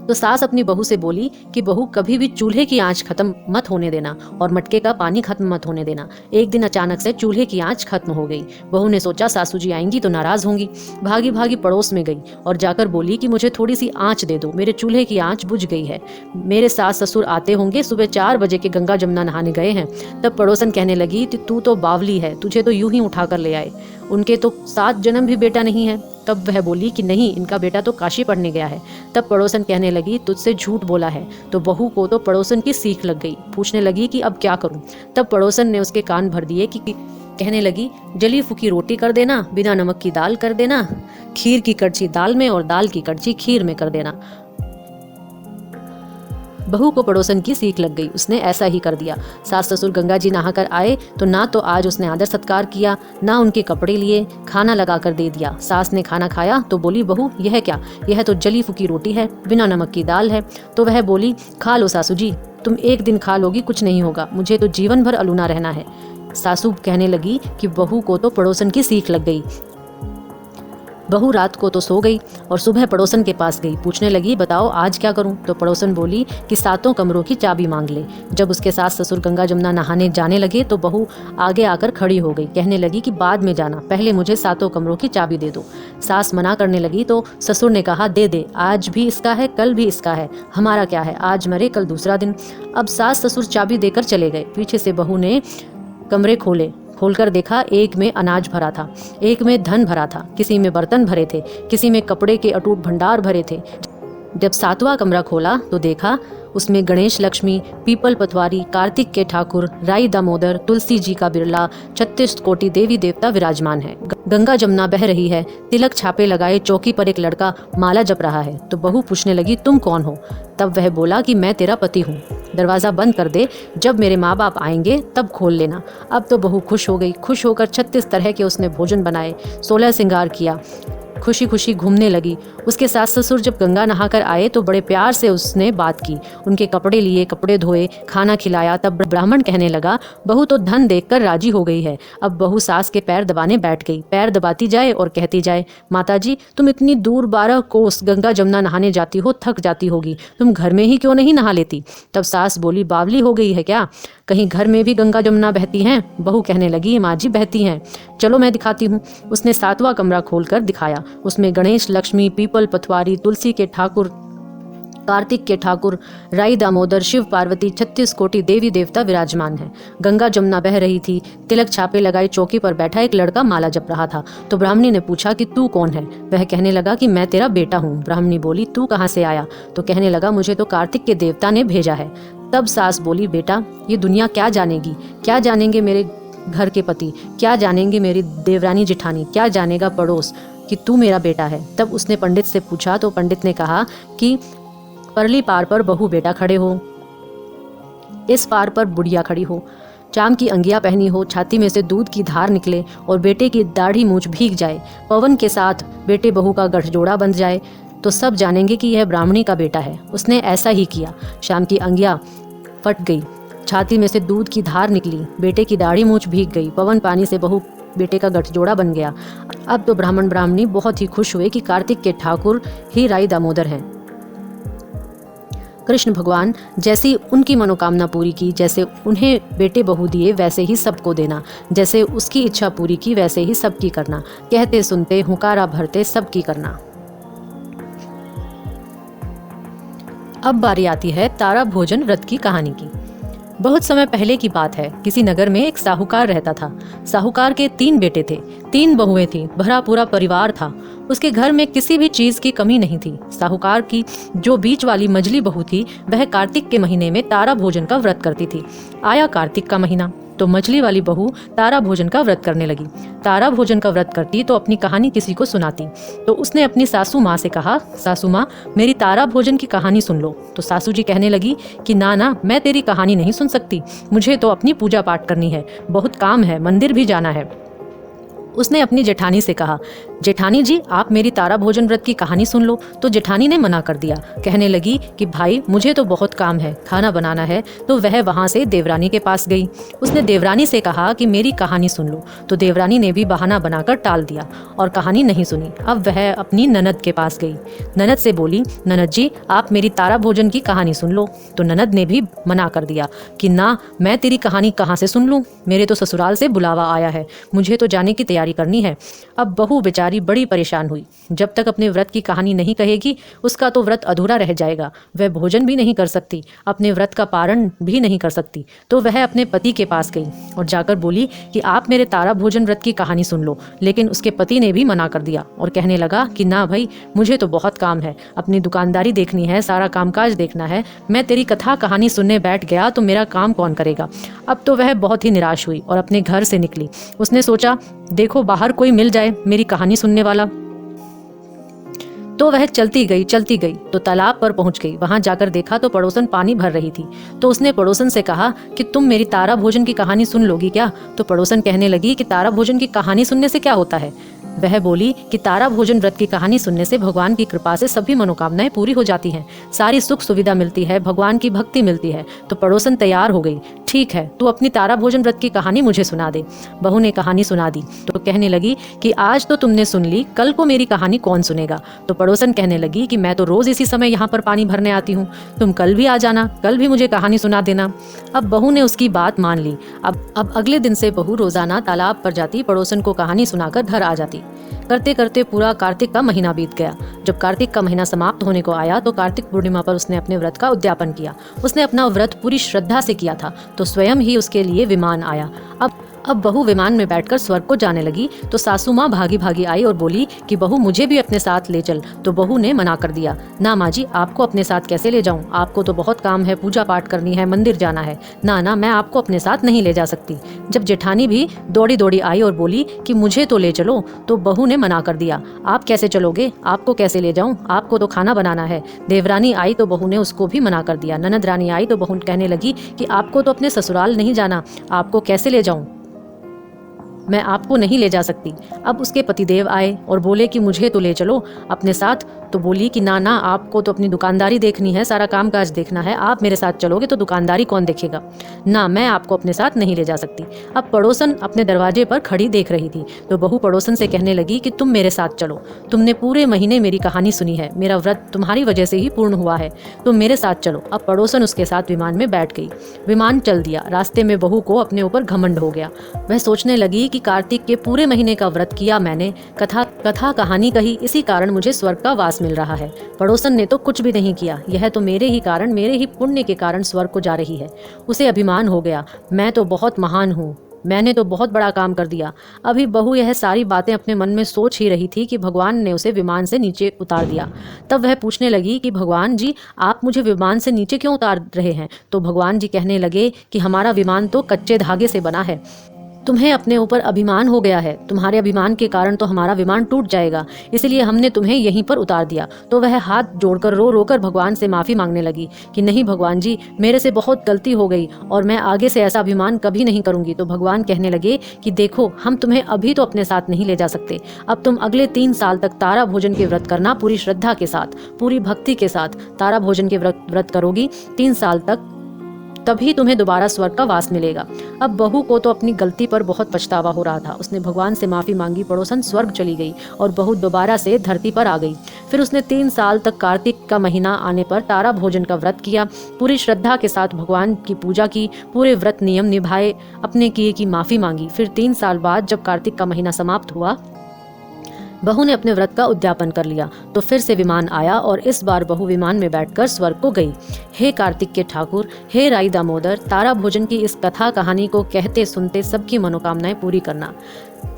तो सास अपनी बहू से बोली कि बहू कभी भी चूल्हे की आंच खत्म मत होने देना और मटके का पानी खत्म मत होने देना। एक दिन अचानक से चूल्हे की आंच खत्म हो गई। बहू ने सोचा सासू जी आएंगी तो नाराज होंगी। भागी भागी पड़ोस में गई और जाकर बोली कि मुझे थोड़ी सी आंच दे दो, मेरे चूल्हे की आंच बुझ गई है। मेरे सास ससुर आते होंगे, सुबह 4 बजे के गंगा जमुना नहाने गए हैं। तब पड़ोसन कहने लगी कि तू तो बावली है, तुझे तो यूं ही उठा कर ले आए, उनके तो 7 जन्म भी बेटा नहीं है। तब वह बोली कि नहीं, इनका बेटा तो काशी पढ़ने गया है। तब पड़ोसन कहने लगी तुझसे झूठ बोला है। तो बहू को तो पड़ोसन की सीख लग गई, पूछने लगी कि अब क्या करूं। तब पड़ोसन ने उसके कान भर दिए कि कहने लगी जली फूकी रोटी कर देना, बिना नमक की दाल कर देना, खीर की कड़छी दाल में और दाल की कड़छी खीर में कर देना। बहू को पड़ोसन की सीख लग गई, उसने ऐसा ही कर दिया। सास ससुर गंगा जी नहाकर आए तो ना तो आज उसने आदर सत्कार किया, ना उनके कपड़े लिए, खाना लगा कर दे दिया। सास ने खाना खाया तो बोली बहू यह क्या, यह तो जली फूकी रोटी है, बिना नमक की दाल है। तो वह बोली खा लो सासू जी, तुम एक दिन खा लोगी कुछ नहीं होगा, मुझे तो जीवन भर अलूना रहना है। सासू कहने लगी कि बहू को तो पड़ोसन की सीख लग गई। बहू रात को तो सो गई और सुबह पड़ोसन के पास गई, पूछने लगी बताओ आज क्या करूं। तो पड़ोसन बोली कि 7 कमरों की चाबी मांग ले। जब उसके सास ससुर गंगा जमुना नहाने जाने लगे तो बहू आगे आकर खड़ी हो गई, कहने लगी कि बाद में जाना, पहले मुझे 7 कमरों की चाबी दे दो। सास मना करने लगी तो ससुर ने कहा दे दे, आज भी इसका है कल भी इसका है, हमारा क्या है, आज मरे कल दूसरा दिन। अब सास ससुर चाबी देकर चले गए। पीछे से बहू ने कमरे खोलकर देखा, एक में अनाज भरा था, एक में धन भरा था, किसी में बर्तन भरे थे, किसी में कपड़े के अटूट भंडार भरे थे। जब 7वां कमरा खोला तो देखा उसमें गणेश लक्ष्मी, पीपल पथवारी, कार्तिक के ठाकुर, राई दामोदर, तुलसी जी का बिरला, 36 कोटि देवी देवता विराजमान है। गंगा जमुना बह रही है, तिलक छापे लगाए चौकी पर एक लड़का माला जप रहा है। तो बहू पूछने लगी तुम कौन हो। तब वह बोला कि मैं तेरा पति हूँ, दरवाज़ा बंद कर दे, जब मेरे माँ बाप आएंगे तब खोल लेना। अब तो बहू खुश हो गई, खुश होकर 36 तरह के उसने भोजन बनाए, 16 श्रृंगार किया, खुशी खुशी घूमने लगी। उसके सास ससुर जब गंगा नहाकर आए तो बड़े प्यार से उसने बात की, उनके कपड़े लिए, कपड़े धोए, खाना खिलाया। तब ब्राह्मण कहने लगा बहू तो धन देखकर राजी हो गई है। अब बहू सास के पैर दबाने बैठ गई, पैर दबाती जाए और कहती जाए माताजी तुम इतनी दूर 12 कोस गंगा जमुना नहाने जाती हो, थक जाती होगी, तुम घर में ही क्यों नहीं नहा लेती। तब सास बोली बावली हो गई है क्या, कहीं घर में भी गंगा जमुना बहती हैं। बहू कहने लगी माँ जी बहती हैं, चलो मैं दिखाती हूँ। उसने 7वां कमरा खोलकर दिखाया, उसमें गणेश लक्ष्मी, पीपल पथवारी, तुलसी के ठाकुर, कार्तिक के ठाकुर, राई दामोदर, शिव पार्वती, 36 कोटि देवी देवता विराजमान है। गंगा जमुना बह रही थी, तिलक छापे लगाई चौकी पर बैठा एक लड़का माला जप रहा था। तो ब्राह्मणी ने पूछा कि तू कौन है। वह कहने लगा कि मैं तेरा बेटा हूँ। ब्राह्मणी बोली तू कहाँ से आया। तो कहने लगा मुझे तो कार्तिक के देवता ने भेजा है। तब सास बोली बेटा ये दुनिया क्या जानेगी, क्या जानेंगे मेरे घर के पति, क्या जानेंगे मेरी देवरानी जिठानी, क्या जानेगा पड़ोस कि तू मेरा बेटा है। तब उसने पंडित से पूछा तो पंडित ने कहा कि परली पार पर बहू बेटा खड़े हो, इस पार पर बुढ़िया खड़ी हो, चाम की अंगिया पहनी हो, छाती में से दूध की धार निकले और बेटे की दाढ़ी मूंछ भीग जाए, पवन के साथ बेटे बहू का गठजोड़ा बंध जाए, तो सब जानेंगे कि यह ब्राह्मणी का बेटा है। उसने ऐसा ही किया। शाम की अंगिया फट गई, छाती में से दूध की धार निकली, बेटे की दाढ़ी मूंछ भीग गई, पवन पानी से बहू बेटे का गठजोड़ा बन गया। अब तो ब्राह्मण ब्राह्मणी बहुत ही खुश हुए कि कार्तिक के ठाकुर ही राई दामोदर हैं। कृष्ण भगवान जैसी उनकी मनोकामना पूरी की, जैसे उन्हें बेटे बहू दिए वैसे ही सबको देना, जैसे उसकी इच्छा पूरी की वैसे ही सबकी करना, कहते सुनते हुंकारा भरते सबकी करना। अब बारी आती है तारा भोजन व्रत की कहानी की। बहुत समय पहले की बात है, किसी नगर में एक साहूकार रहता था। साहूकार के 3 बेटे थे, 3 बहुएं थीं, भरा पूरा परिवार था। उसके घर में किसी भी चीज की कमी नहीं थी। साहूकार की जो बीच वाली मझली बहू थी वह कार्तिक के महीने में तारा भोजन का व्रत करती थी। आया कार्तिक का महीना तो मछली वाली बहू तारा भोजन का व्रत करने लगी। तारा भोजन का व्रत करती तो अपनी कहानी किसी को सुनाती। तो उसने अपनी सासू माँ से कहा सासू माँ मेरी तारा भोजन की कहानी सुन लो। तो सासू जी कहने लगी कि ना ना मैं तेरी कहानी नहीं सुन सकती, मुझे तो अपनी पूजा पाठ करनी है, बहुत काम है, मंदिर भी जाना है। उसने अपनी जेठानी से कहा, जेठानी जी आप मेरी तारा भोजन व्रत की कहानी सुन लो। तो जेठानी ने मना कर दिया, कहने लगी कि भाई मुझे तो बहुत काम है, खाना बनाना है। तो वह वहाँ से देवरानी के पास गई। उसने देवरानी से कहा कि मेरी कहानी सुन लो। तो देवरानी ने भी बहाना बनाकर टाल दिया और कहानी नहीं सुनी। अब वह अपनी ननद के पास गई। ननद से बोली, ननद जी आप मेरी तारा भोजन की कहानी सुन लो। तो ननद ने भी मना कर दिया कि ना, मैं तेरी कहानी कहाँ से सुन लूँ, मेरे तो ससुराल से बुलावा आया है, मुझे तो जाने की तैयारी करनी है। अब बहू बेचारी बड़ी परेशान हुई। जब तक अपने व्रत की कहानी नहीं कहेगी उसका तो व्रत अधूरा रह जाएगा। वह भोजन भी नहीं कर सकती, अपने व्रत का पारण भी नहीं कर सकती। तो वह अपने पति के पास गई और जाकर बोली कि आप मेरे तारा भोजन व्रत की कहानी सुन लो। लेकिन उसके पति ने भी मना कर दिया और कहने लगा कि ना भाई, मुझे तो बहुत काम है, अपनी दुकानदारी देखनी है, सारा कामकाज देखना है। मैं तेरी कथा कहानी सुनने बैठ गया तो मेरा काम कौन करेगा। अब तो वह बहुत ही निराश हुई और अपने घर से निकली। उसने सोचा, देखो बाहर कोई मिल जाए मेरी कहानी सुनने वाला। तो वह चलती गई तो तालाब पर पहुंच गई। वहां जाकर देखा तो पड़ोसन पानी भर रही थी। तो उसने पड़ोसन से कहा कि तुम मेरी तारा भोजन की कहानी सुन लोगी क्या। तो पड़ोसन कहने लगी कि तारा भोजन की कहानी सुनने से क्या होता है। वह बोली कि तारा भोजन व्रत की कहानी सुनने से भगवान की कृपा से सभी मनोकामनाएं पूरी हो जाती हैं, सारी सुख सुविधा मिलती है, भगवान की भक्ति मिलती है। तो पड़ोसन तैयार हो गई, ठीक है तू अपनी तारा भोजन व्रत की कहानी मुझे सुना दे। बहू ने कहानी सुना दी तो कहने लगी कि आज तो तुमने सुन ली, कल को मेरी कहानी कौन सुनेगा। तो पड़ोसन कहने लगी कि मैं तो रोज इसी समय यहाँ पर पानी भरने आती हूँ, तुम कल भी आ जाना, कल भी मुझे कहानी सुना देना। अब बहू ने उसकी बात मान ली। अब अगले दिन से बहू रोजाना तालाब पर जाती, पड़ोसन को कहानी सुनाकर घर आ जाती। करते करते पूरा कार्तिक का महीना बीत गया। जब कार्तिक का महीना समाप्त होने को आया तो कार्तिक पूर्णिमा पर उसने अपने व्रत का उद्यापन किया। उसने अपना व्रत पूरी श्रद्धा से किया था तो स्वयं ही उसके लिए विमान आया। अब बहू विमान में बैठकर स्वर्ग को जाने लगी तो सासू माँ भागी भागी आई और बोली कि बहू मुझे भी अपने साथ ले चल। तो बहू ने मना कर दिया, ना माँ जी आपको अपने साथ कैसे ले जाऊँ, आपको तो बहुत काम है, पूजा पाठ करनी है, मंदिर जाना है, ना मैं आपको अपने साथ नहीं ले जा सकती। जब जेठानी भी दौड़ी दौड़ी आई और बोली कि मुझे तो ले चलो, तो बहू ने मना कर दिया, आप कैसे चलोगे, आपको कैसे ले जाऊँ, आपको तो खाना बनाना है। देवरानी आई तो बहू ने उसको भी मना कर दिया। ननद रानी आई तो बहू कहने लगी कि आपको तो अपने ससुराल नहीं जाना, आपको कैसे ले जाऊँ, मैं आपको नहीं ले जा सकती। अब उसके पतिदेव आए और बोले कि मुझे तो ले चलो अपने साथ। तो बोली कि ना आपको तो अपनी दुकानदारी देखनी है, सारा कामकाज देखना है, आप मेरे साथ चलोगे तो दुकानदारी कौन देखेगा, ना मैं आपको अपने साथ नहीं ले जा सकती। अब पड़ोसन अपने दरवाजे पर खड़ी देख रही थी तो बहू पड़ोसन से कहने लगी कि तुम मेरे साथ चलो, तुमने पूरे महीने मेरी कहानी सुनी है, मेरा व्रत तुम्हारी वजह से ही पूर्ण हुआ है, तुम मेरे साथ चलो। अब पड़ोसन उसके साथ विमान में बैठ गई। विमान चल दिया। रास्ते में बहू को अपने ऊपर घमंड हो गया। वह सोचने लगी कि कार्तिक के पूरे महीने का व्रत किया मैंने, कथा कहानी कही, इसी कारण मुझे स्वर्ग का वास मिल रहा है। पड़ोसन ने तो कुछ भी नहीं किया, यह तो मेरे ही कारण, मेरे ही पुण्य के कारण स्वर्ग को जा रही है। उसे अभिमान हो गया, मैं तो बहुत महान हूँ, मैंने तो बहुत बड़ा काम कर दिया। अभी बहू यह सारी बातें अपने मन में सोच ही रही थी कि भगवान ने उसे विमान से नीचे उतार दिया। तब वह पूछने लगी कि भगवान जी आप मुझे विमान से नीचे क्यों उतार रहे हैं। तो भगवान जी कहने लगे कि हमारा विमान तो कच्चे धागे से बना है, तुम्हें अपने ऊपर अभिमान हो गया है, तुम्हारे अभिमान के कारण तो हमारा विमान टूट जाएगा, इसलिए हमने तुम्हें यहीं पर उतार दिया। तो वह हाथ जोड़कर रो कर भगवान से माफ़ी मांगने लगी कि नहीं भगवान जी, मेरे से बहुत गलती हो गई और मैं आगे से ऐसा अभिमान कभी नहीं करूंगी। तो भगवान कहने लगे कि देखो, हम तुम्हें अभी तो अपने साथ नहीं ले जा सकते, अब तुम अगले 3 साल तक तारा भोजन के व्रत करना, पूरी श्रद्धा के साथ, पूरी भक्ति के साथ तारा भोजन के व्रत करोगी 3 साल तक, तभी तुम्हें दोबारा स्वर्ग का वास मिलेगा। अब बहू को तो अपनी गलती पर बहुत पछतावा हो रहा था। उसने भगवान से माफ़ी मांगी, पड़ोसन स्वर्ग चली गई और बहू दोबारा से धरती पर आ गई। फिर उसने 3 साल तक कार्तिक का महीना आने पर तारा भोजन का व्रत किया, पूरी श्रद्धा के साथ भगवान की पूजा की, पूरे व्रत नियम निभाए, अपने किए की माफ़ी मांगी। फिर 3 साल बाद जब कार्तिक का महीना समाप्त हुआ, बहू ने अपने व्रत का उद्यापन कर लिया। तो फिर से विमान आया और इस बार बहू विमान में बैठकर स्वर्ग को गई। हे कार्तिक के ठाकुर, हे राई दामोदर, तारा भोजन की इस कथा कहानी को कहते सुनते सबकी मनोकामनाएं पूरी करना,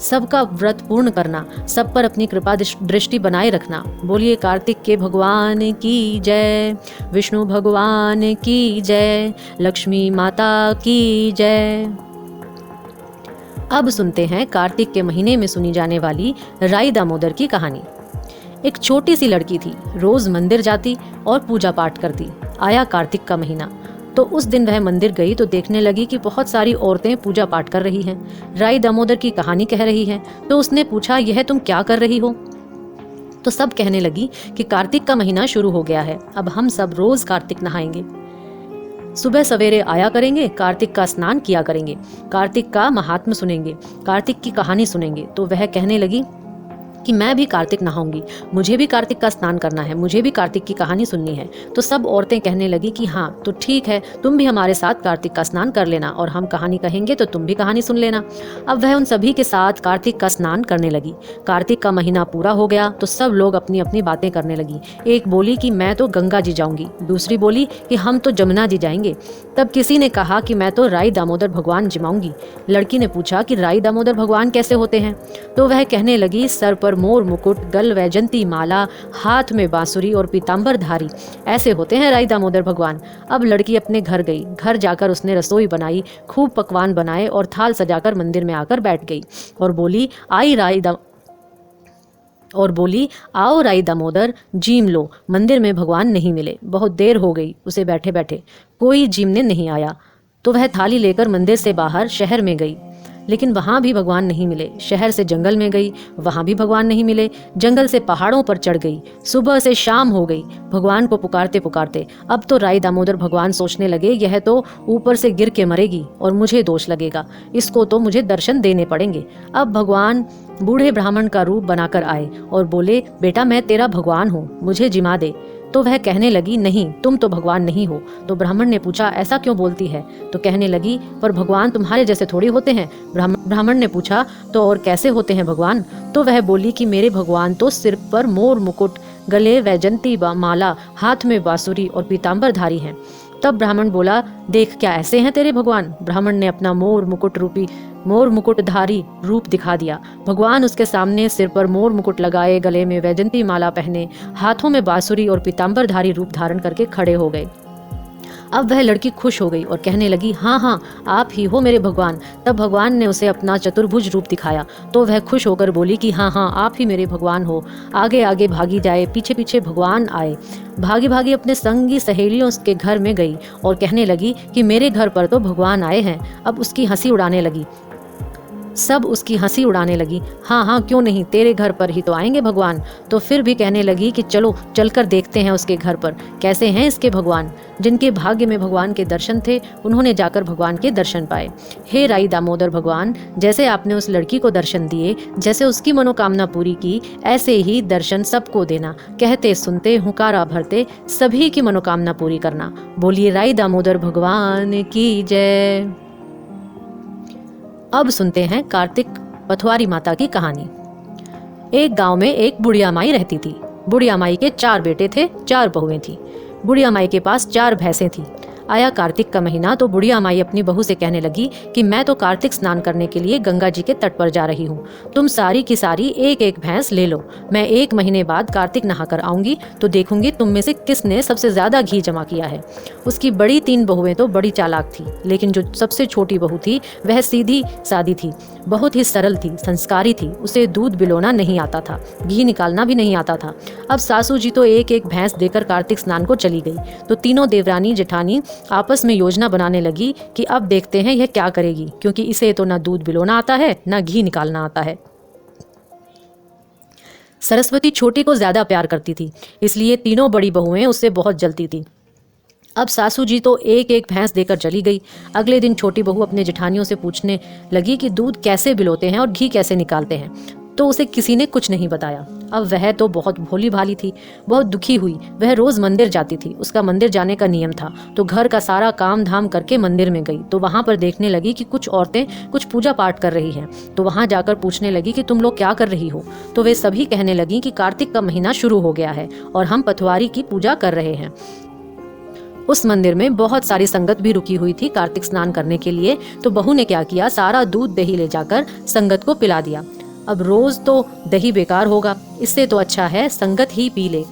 सबका व्रत पूर्ण करना, सब पर अपनी कृपा दृष्टि बनाए रखना। बोलिए कार्तिक के भगवान की जय, विष्णु भगवान की जय, लक्ष्मी माता की जय। अब सुनते हैं कार्तिक के महीने में सुनी जाने वाली राई दामोदर की कहानी। एक छोटी सी लड़की थी, रोज मंदिर जाती और पूजा पाठ करती। आया कार्तिक का महीना तो तो उस दिन वह मंदिर गई तो देखने लगी कि बहुत सारी औरतें पूजा पाठ कर रही हैं, राई दामोदर की कहानी कह रही हैं। तो उसने पूछा, यह तुम क्या कर रही हो? तो सब कहने लगी कि कार्तिक का महीना शुरू हो गया है, अब हम सब रोज कार्तिक नहाएंगे, सुबह सवेरे आया करेंगे, कार्तिक का स्नान किया करेंगे, कार्तिक का महात्म्य सुनेंगे, कार्तिक की कहानी सुनेंगे। तो वह कहने लगी कि मैं भी कार्तिक नहाऊंगी, मुझे भी कार्तिक का स्नान करना है, मुझे भी कार्तिक की कहानी सुननी है। तो सब औरतें कहने लगी कि हाँ तो ठीक है, तुम भी हमारे साथ कार्तिक का स्नान कर लेना और हम कहानी कहेंगे तो तुम भी कहानी सुन लेना। अब वह उन सभी के साथ कार्तिक का स्नान करने लगी। कार्तिक का महीना पूरा हो गया तो सब लोग अपनी अपनी बातें करने लगी। एक बोली कि मैं तो गंगा जी जाऊंगी, दूसरी बोली कि हम तो जमुना जी जाएंगे। तब किसी ने कहा कि मैं तो राई दामोदर भगवान जिमाऊंगी। लड़की ने पूछा कि राई दामोदर भगवान कैसे होते हैं? तो वह कहने लगी, सर पर मोर मुकुट, गल वैजंती माला, हाथ में बांसुरी और पीतांबर धारी, ऐसे होते हैं राई दामोदर भगवान। अब लड़की अपने घर गई। घर जाकर उसने रसोई बनाई, खूब पकवान बनाए और थाल सजाकर मंदिर में आकर बैठ गई और बोली, आओ राई दामोदर जीम लो। मंदिर में भगवान नहीं मिले, बहुत देर हो गई उसे बैठे बैठे, कोई जीमने नहीं आया। तो वह थाली लेकर मंदिर से बाहर शहर में गई, लेकिन वहाँ भी भगवान नहीं मिले। शहर से जंगल में गई, वहाँ भी भगवान नहीं मिले। जंगल से पहाड़ों पर चढ़ गई, सुबह से शाम हो गई भगवान को पुकारते पुकारते। अब तो राई दामोदर भगवान सोचने लगे, यह तो ऊपर से गिर के मरेगी और मुझे दोष लगेगा, इसको तो मुझे दर्शन देने पड़ेंगे। अब भगवान बूढ़े ब्राह्मण का रूप बनाकर आए और बोले, बेटा मैं तेरा भगवान हूँ, मुझे जिमा दे। तो वह कहने लगी, नहीं तुम तो भगवान नहीं हो। तो ब्राह्मण ने पूछा, ऐसा क्यों बोलती है? तो कहने लगी, पर भगवान तुम्हारे जैसे थोड़ी होते हैं। ब्राह्मण ने पूछा, तो और कैसे होते हैं भगवान? तो वह बोली कि मेरे भगवान तो सिर पर मोर मुकुट, गले वैजंती माला, हाथ में बांसुरी और पीतांबर धारी हैं। तब ब्राह्मण बोला, देख क्या ऐसे हैं तेरे भगवान? ब्राह्मण ने अपना मोर मुकुटधारी रूप दिखा दिया। भगवान उसके सामने सिर पर मोर मुकुट लगाए, गले में वैजंती माला पहने, हाथों में बांसुरी और पीतांबरधारी रूप धारण करके खड़े हो गए। अब वह लड़की खुश हो गई और कहने लगी, हाँ हाँ आप ही हो मेरे भगवान। तब भगवान ने उसे अपना चतुर्भुज रूप दिखाया तो वह खुश होकर बोली कि हाँ हाँ आप ही मेरे भगवान हो। आगे आगे भागी जाए, पीछे पीछे भगवान आए। भागी भागी अपने संगी सहेलियों के घर में गई और कहने लगी कि मेरे घर पर तो भगवान आए हैं। अब उसकी हंसी उड़ाने लगी, सब उसकी हंसी उड़ाने लगी। हाँ हाँ क्यों नहीं, तेरे घर पर ही तो आएंगे भगवान। तो फिर भी कहने लगी कि चलो चलकर देखते हैं उसके घर पर कैसे हैं इसके भगवान। जिनके भाग्य में भगवान के दर्शन थे उन्होंने जाकर भगवान के दर्शन पाए। हे राई दामोदर भगवान, जैसे आपने उस लड़की को दर्शन दिए, जैसे उसकी मनोकामना पूरी की, ऐसे ही दर्शन सबको देना। कहते सुनते हुंकारा भरते सभी की मनोकामना पूरी करना। बोलिए राई दामोदर भगवान की जय। अब सुनते हैं कार्तिक पथवारी माता की कहानी। एक गांव में एक बुढ़िया माई रहती थी। बुढ़िया माई के 4 बेटे थे, 4 बहुएं थी। बुढ़िया माई के पास 4 भैंसें थी। आया कार्तिक का महीना तो बुढ़िया माई अपनी बहू से कहने लगी कि मैं तो कार्तिक स्नान करने के लिए गंगा जी के तट पर जा रही हूँ, तुम सारी की सारी एक एक भैंस ले लो। मैं 1 महीने बाद कार्तिक नहाकर आऊंगी तो देखूंगी तुम में से किसने सबसे ज्यादा घी जमा किया है। उसकी बड़ी 3 बहुएं तो बड़ी चालाक थी, लेकिन जो सबसे छोटी बहू थी वह सीधी सादी थी, बहुत ही सरल थी, संस्कारी थी। उसे दूध बिलोना नहीं आता था, घी निकालना भी नहीं आता था। अब सासू जी तो एक एक भैंस देकर कार्तिक स्नान को चली गई तो तीनों देवरानी जेठानी आपस में योजना बनाने लगी कि अब देखते हैं यह क्या करेगी, क्योंकि इसे तो ना दूध बिलोना आता है ना घी निकालना आता है। सरस्वती छोटी को ज्यादा प्यार करती थी, इसलिए तीनों बड़ी बहुएं उससे बहुत जलती थी। अब सासू जी तो एक एक भैंस देकर चली गई। अगले दिन छोटी बहू अपने जेठानियों से पूछने लगी कि दूध कैसे बिलोते हैं और घी कैसे निकालते हैं, तो उसे किसी ने कुछ नहीं बताया। अब वह तो बहुत भोली भाली थी, बहुत दुखी हुई। वह रोज मंदिर जाती थी, उसका मंदिर जाने का नियम था। तो घर का सारा काम धाम करके मंदिर में गई तो वहां पर देखने लगी कि कुछ औरतें कुछ पूजा पाठ कर रही हैं। तो वहां जाकर पूछने लगी कि तुम लोग क्या कर रही हो? तो वे सभी कहने लगी कि कार्तिक का महीना शुरू हो गया है और हम पथवारी की पूजा कर रहे हैं। उस मंदिर में बहुत सारी संगत भी रुकी हुई थी कार्तिक स्नान करने के लिए। तो बहू ने क्या किया, सारा दूध दही ले जाकर संगत को पिला दिया। अब रोज तो दही बेकार होगा, इससे तो अच्छा है संगत ही पी ले।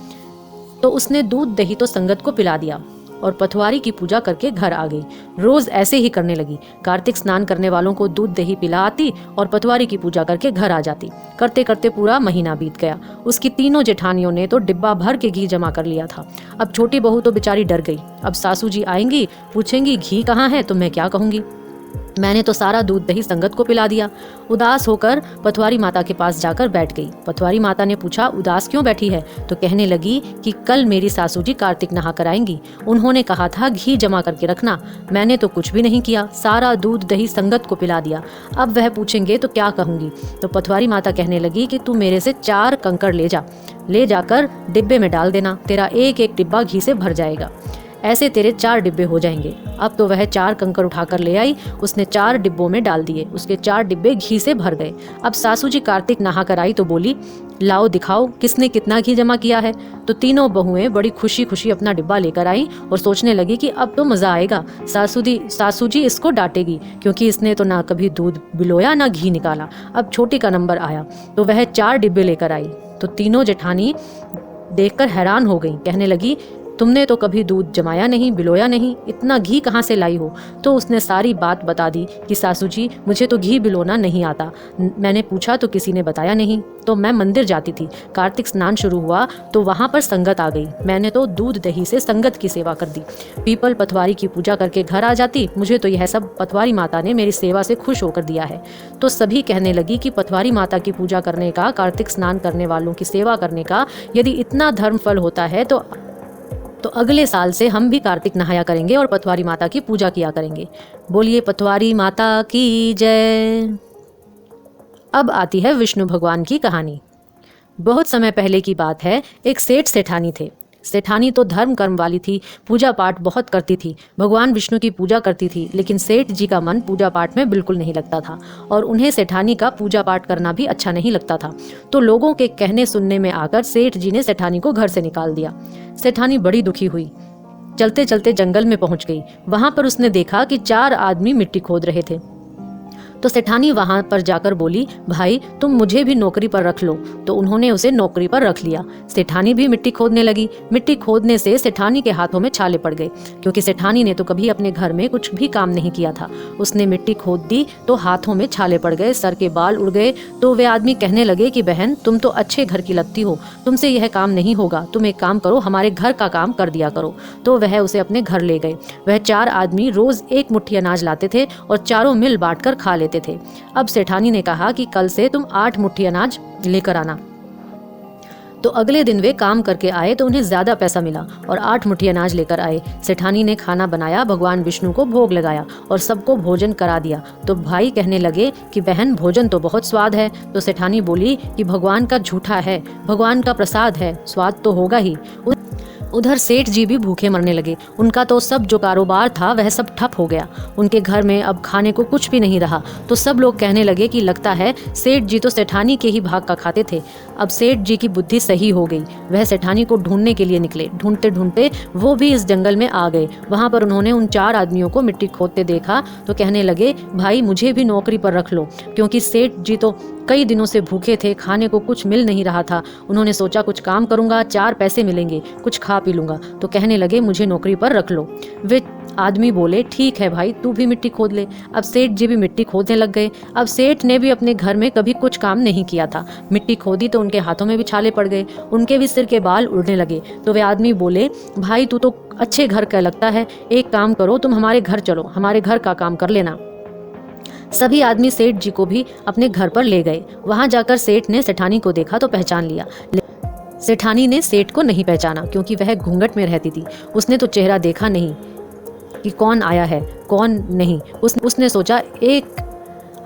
तो उसने दूध दही तो संगत को पिला दिया और पथवारी की पूजा करके घर आ गई। रोज ऐसे ही करने लगी। कार्तिक स्नान करने वालों को दूध दही पिला आती और पथवारी की पूजा करके घर आ जाती। करते करते पूरा महीना बीत गया। उसकी तीनों जेठानियों ने तो डिब्बा भर के घी जमा कर लिया था। अब छोटी बहू तो बेचारी डर गई। अब सासू जी आएंगी, पूछेंगी घी कहाँ है, तो मैं क्या कहूंगी? मैंने तो सारा दूध दही संगत को पिला दिया। उदास होकर पथवारी माता के पास जाकर बैठ गई। पथवारी माता ने पूछा, उदास क्यों बैठी है? तो कहने लगी कि कल मेरी सासू जी कार्तिक नहा कर आएंगी। उन्होंने कहा था घी जमा करके रखना। मैंने तो कुछ भी नहीं किया, सारा दूध दही संगत को पिला दिया। अब वह पूछेंगे तो क्या कहूंगी? तो पथवारी माता कहने लगी कि तू मेरे से 4 कंकड़ ले जाकर डिब्बे में डाल देना। तेरा एक एक डिब्बा घी से भर जाएगा। ऐसे तेरे 4 डिब्बे हो जाएंगे। अब तो वह 4 कंकड़ उठाकर ले आई। उसने 4 डिब्बों में डाल दिए। उसके 4 डिब्बे घी से भर गए। अब सासू जी कार्तिक नहा कर आई तो बोली, लाओ दिखाओ किसने कितना घी जमा किया है। तो तीनों बहुएं बड़ी खुशी खुशी अपना डिब्बा लेकर आई और सोचने लगी कि अब तो मजा आएगा। सासू जी इसको डांटेगी क्योंकि इसने तो ना कभी दूध बिलोया ना घी निकाला। अब छोटी का नंबर आया तो वह 4 डिब्बे लेकर आई। तो तीनों जेठानी देखकर हैरान हो गई। कहने लगी, तुमने तो कभी दूध जमाया नहीं, बिलोया नहीं, इतना घी कहाँ से लाई हो? तो उसने सारी बात बता दी कि सासू जी मुझे तो घी बिलोना नहीं आता। मैंने पूछा तो किसी ने बताया नहीं। तो मैं मंदिर जाती थी, कार्तिक स्नान शुरू हुआ तो वहाँ पर संगत आ गई। मैंने तो दूध दही से संगत की सेवा कर दी। पीपल पथवारी की पूजा करके घर आ जाती। मुझे तो यह सब पथवारी माता ने मेरी सेवा से खुश होकर दिया है। तो सभी कहने लगी कि पथवारी माता की पूजा करने का, कार्तिक स्नान करने वालों की सेवा करने का यदि इतना धर्म फल होता है तो अगले साल से हम भी कार्तिक नहाया करेंगे और पथवारी माता की पूजा किया करेंगे। बोलिए पथवारी माता की जय। अब आती है विष्णु भगवान की कहानी। बहुत समय पहले की बात है। एक सेठ सेठानी थे। सेठानी तो धर्म कर्म वाली थी, पूजा पाठ बहुत करती थी, भगवान विष्णु की पूजा करती थी। लेकिन सेठ जी का मन पूजा पाठ में बिल्कुल नहीं लगता था और उन्हें सेठानी का पूजा पाठ करना भी अच्छा नहीं लगता था। तो लोगों के कहने सुनने में आकर सेठ जी ने सेठानी को घर से निकाल दिया। सेठानी बड़ी दुखी हुई। चलते चलते जंगल में पहुंच गई। वहां पर उसने देखा कि 4 आदमी मिट्टी खोद रहे थे। तो सेठानी वहां पर जाकर बोली, भाई तुम मुझे भी नौकरी पर रख लो। तो उन्होंने उसे नौकरी पर रख लिया। सेठानी भी मिट्टी खोदने लगी। मिट्टी खोदने से सेठानी के हाथों में छाले पड़ गए क्योंकि सेठानी ने तो कभी अपने घर में कुछ भी काम नहीं किया था। उसने मिट्टी खोद दी तो हाथों में छाले पड़ गए, सर के बाल उड़ गए। तो वे आदमी कहने लगे कि बहन तुम तो अच्छे घर की लगती हो, तुमसे यह काम नहीं होगा, तुम एक काम करो, हमारे घर का काम कर दिया करो। तो वह उसे अपने घर ले गए। वह 4 आदमी रोज 1 मुट्ठी अनाज लाते थे और चारों मिल बांट कर खा लेते थे। अब सेठानी ने कहा कि कल से तुम 8 मुट्ठी अनाज लेकर आना। तो अगले दिन वे काम करके आए तो उन्हें ज्यादा पैसा मिला और 8 मुट्ठी अनाज लेकर आए। सेठानी ने खाना बनाया, भगवान विष्णु को भोग लगाया और सबको भोजन करा दिया। तो भाई कहने लगे कि बहन भोजन तो बहुत स्वाद है। तो सेठानी बोली कि भगवान का झूठा है, भगवान का प्रसाद है, स्वाद तो होगा ही। उधर सेठ जी भी भूखे मरने लगे। उनका तो सब जो कारोबार था वह सब ठप हो गया। उनके घर में अब खाने को कुछ भी नहीं रहा। तो सब लोग कहने लगे कि लगता है सेठ जी तो सेठानी के ही भाग का खाते थे। अब सेठ जी की बुद्धि सही हो गई। वह सेठानी को ढूंढने के लिए निकले। ढूंढते ढूंढते वो भी इस जंगल में आ गए। वहां पर उन्होंने उन 4 आदमियों को मिट्टी खोदते देखा तो कहने लगे, भाई मुझे भी नौकरी पर रख लो, क्योंकि सेठ जी तो कई दिनों से भूखे थे, खाने को कुछ मिल नहीं रहा था। उन्होंने सोचा कुछ काम करूंगा, 4 पैसे मिलेंगे, कुछ खा पी लूंगा। तो कहने लगे मुझे नौकरी पर रख लो। वे आदमी बोले, ठीक है भाई, तू भी मिट्टी खोद ले। अब सेठ जी भी मिट्टी खोदने लग गए। अब सेठ ने भी अपने घर में कभी कुछ काम नहीं किया था। मिट्टी खोदी तो उनके हाथों में भी छाले पड़ गए, उनके भी सिर के बाल उड़ने लगे। तो वे आदमी बोले, भाई तू तो अच्छे घर का लगता है, एक काम करो, तुम हमारे घर चलो, हमारे घर का काम कर लेना। सभी आदमी सेठ जी को भी अपने घर पर ले गए। वहां जाकर सेठ ने सेठानी को देखा तो पहचान लिया। सेठानी ने सेठ को नहीं पहचाना क्योंकि वह घूंघट में रहती थी। उसने तो चेहरा देखा नहीं कि कौन आया है कौन नहीं। उसने सोचा एक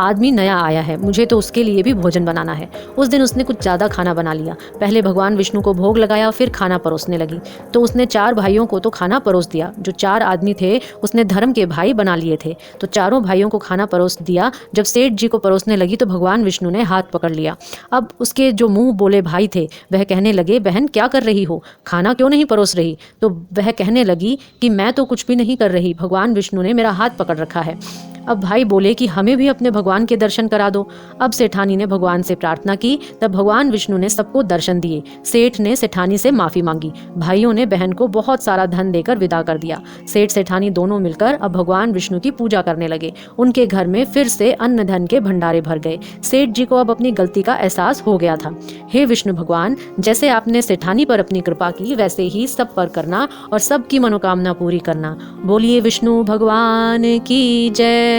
आदमी नया आया है, मुझे तो उसके लिए भी भोजन बनाना है। उस दिन उसने कुछ ज़्यादा खाना बना लिया। पहले भगवान विष्णु को भोग लगाया, फिर खाना परोसने लगी। तो उसने 4 भाइयों को तो खाना परोस दिया। जो 4 आदमी थे उसने धर्म के भाई बना लिए थे। तो चारों भाइयों को खाना परोस दिया। जब सेठ जी को परोसने लगी तो भगवान विष्णु ने हाथ पकड़ लिया। अब उसके जो मुँह बोले भाई थे वह कहने लगे, बहन क्या कर रही हो, खाना क्यों नहीं परोस रही? तो वह कहने लगी कि मैं तो कुछ भी नहीं कर रही, भगवान विष्णु ने मेरा हाथ पकड़ रखा है। अब भाई बोले कि हमें भी अपने भगवान के दर्शन करा दो। अब सेठानी ने भगवान से प्रार्थना की, तब भगवान विष्णु ने सबको दर्शन दिए। सेठ ने सेठानी से माफी मांगी। भाइयों ने बहन को बहुत सारा धन देकर विदा कर दिया। सेठ सेठानी दोनों मिलकर अब भगवान विष्णु की पूजा करने लगे। उनके घर में फिर से अन्न धन के भंडारे भर गए। सेठ जी को अब अपनी गलती का एहसास हो गया था। हे विष्णु भगवान, जैसे आपने सेठानी पर अपनी कृपा की वैसे ही सब पर करना और सबकी मनोकामना पूरी करना। बोलिए विष्णु भगवान की जय।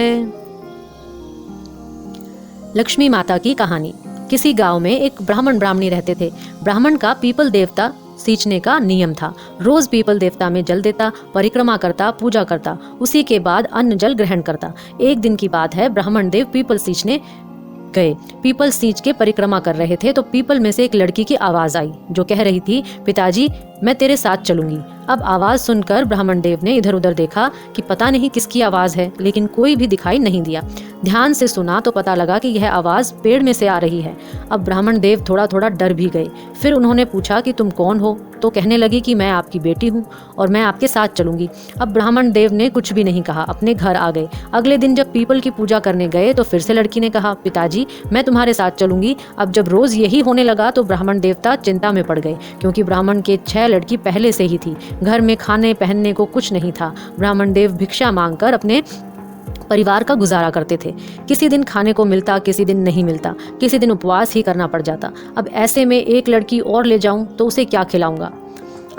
लक्ष्मी माता की कहानी। किसी गांव में एक ब्राह्मण ब्राह्मणी रहते थे। ब्राह्मण का पीपल देवता सींचने का नियम था। रोज पीपल देवता में जल देता, परिक्रमा करता, पूजा करता, उसी के बाद अन्न जल ग्रहण करता। एक दिन की बात है, ब्राह्मण देव पीपल सींचने गए। पीपल सींच के परिक्रमा कर रहे थे तो पीपल में से एक लड़की की आवाज आई जो कह रही थी, पिताजी मैं तेरे साथ चलूंगी। अब आवाज सुनकर ब्राह्मण देव ने इधर उधर देखा कि पता नहीं किसकी आवाज है, लेकिन कोई भी दिखाई नहीं दिया। ध्यान से सुना तो पता लगा कि यह आवाज पेड़ में से आ रही है। अब ब्राह्मण देव थोड़ा थोड़ा डर भी गए। फिर उन्होंने पूछा कि तुम कौन हो? तो कहने लगी कि मैं आपकी बेटी हूँ और मैं आपके साथ चलूंगी। अब ब्राह्मण देव ने कुछ भी नहीं कहा, अपने घर आ गए। अगले दिन जब पीपल की पूजा करने गए तो फिर से लड़की ने कहा, पिताजी मैं तुम्हारे साथ चलूंगी। अब जब रोज यही होने लगा तो ब्राह्मण देवता चिंता में पड़ गए, क्योंकि ब्राह्मण के 6 लड़की पहले से ही थी। घर में खाने पहनने को कुछ नहीं था। ब्राह्मण देव भिक्षा मांगकर अपने परिवार का गुजारा करते थे। किसी दिन खाने को मिलता, किसी दिन नहीं मिलता, किसी दिन उपवास ही करना पड़ जाता। अब ऐसे में एक लड़की और ले जाऊं तो उसे क्या खिलाऊंगा?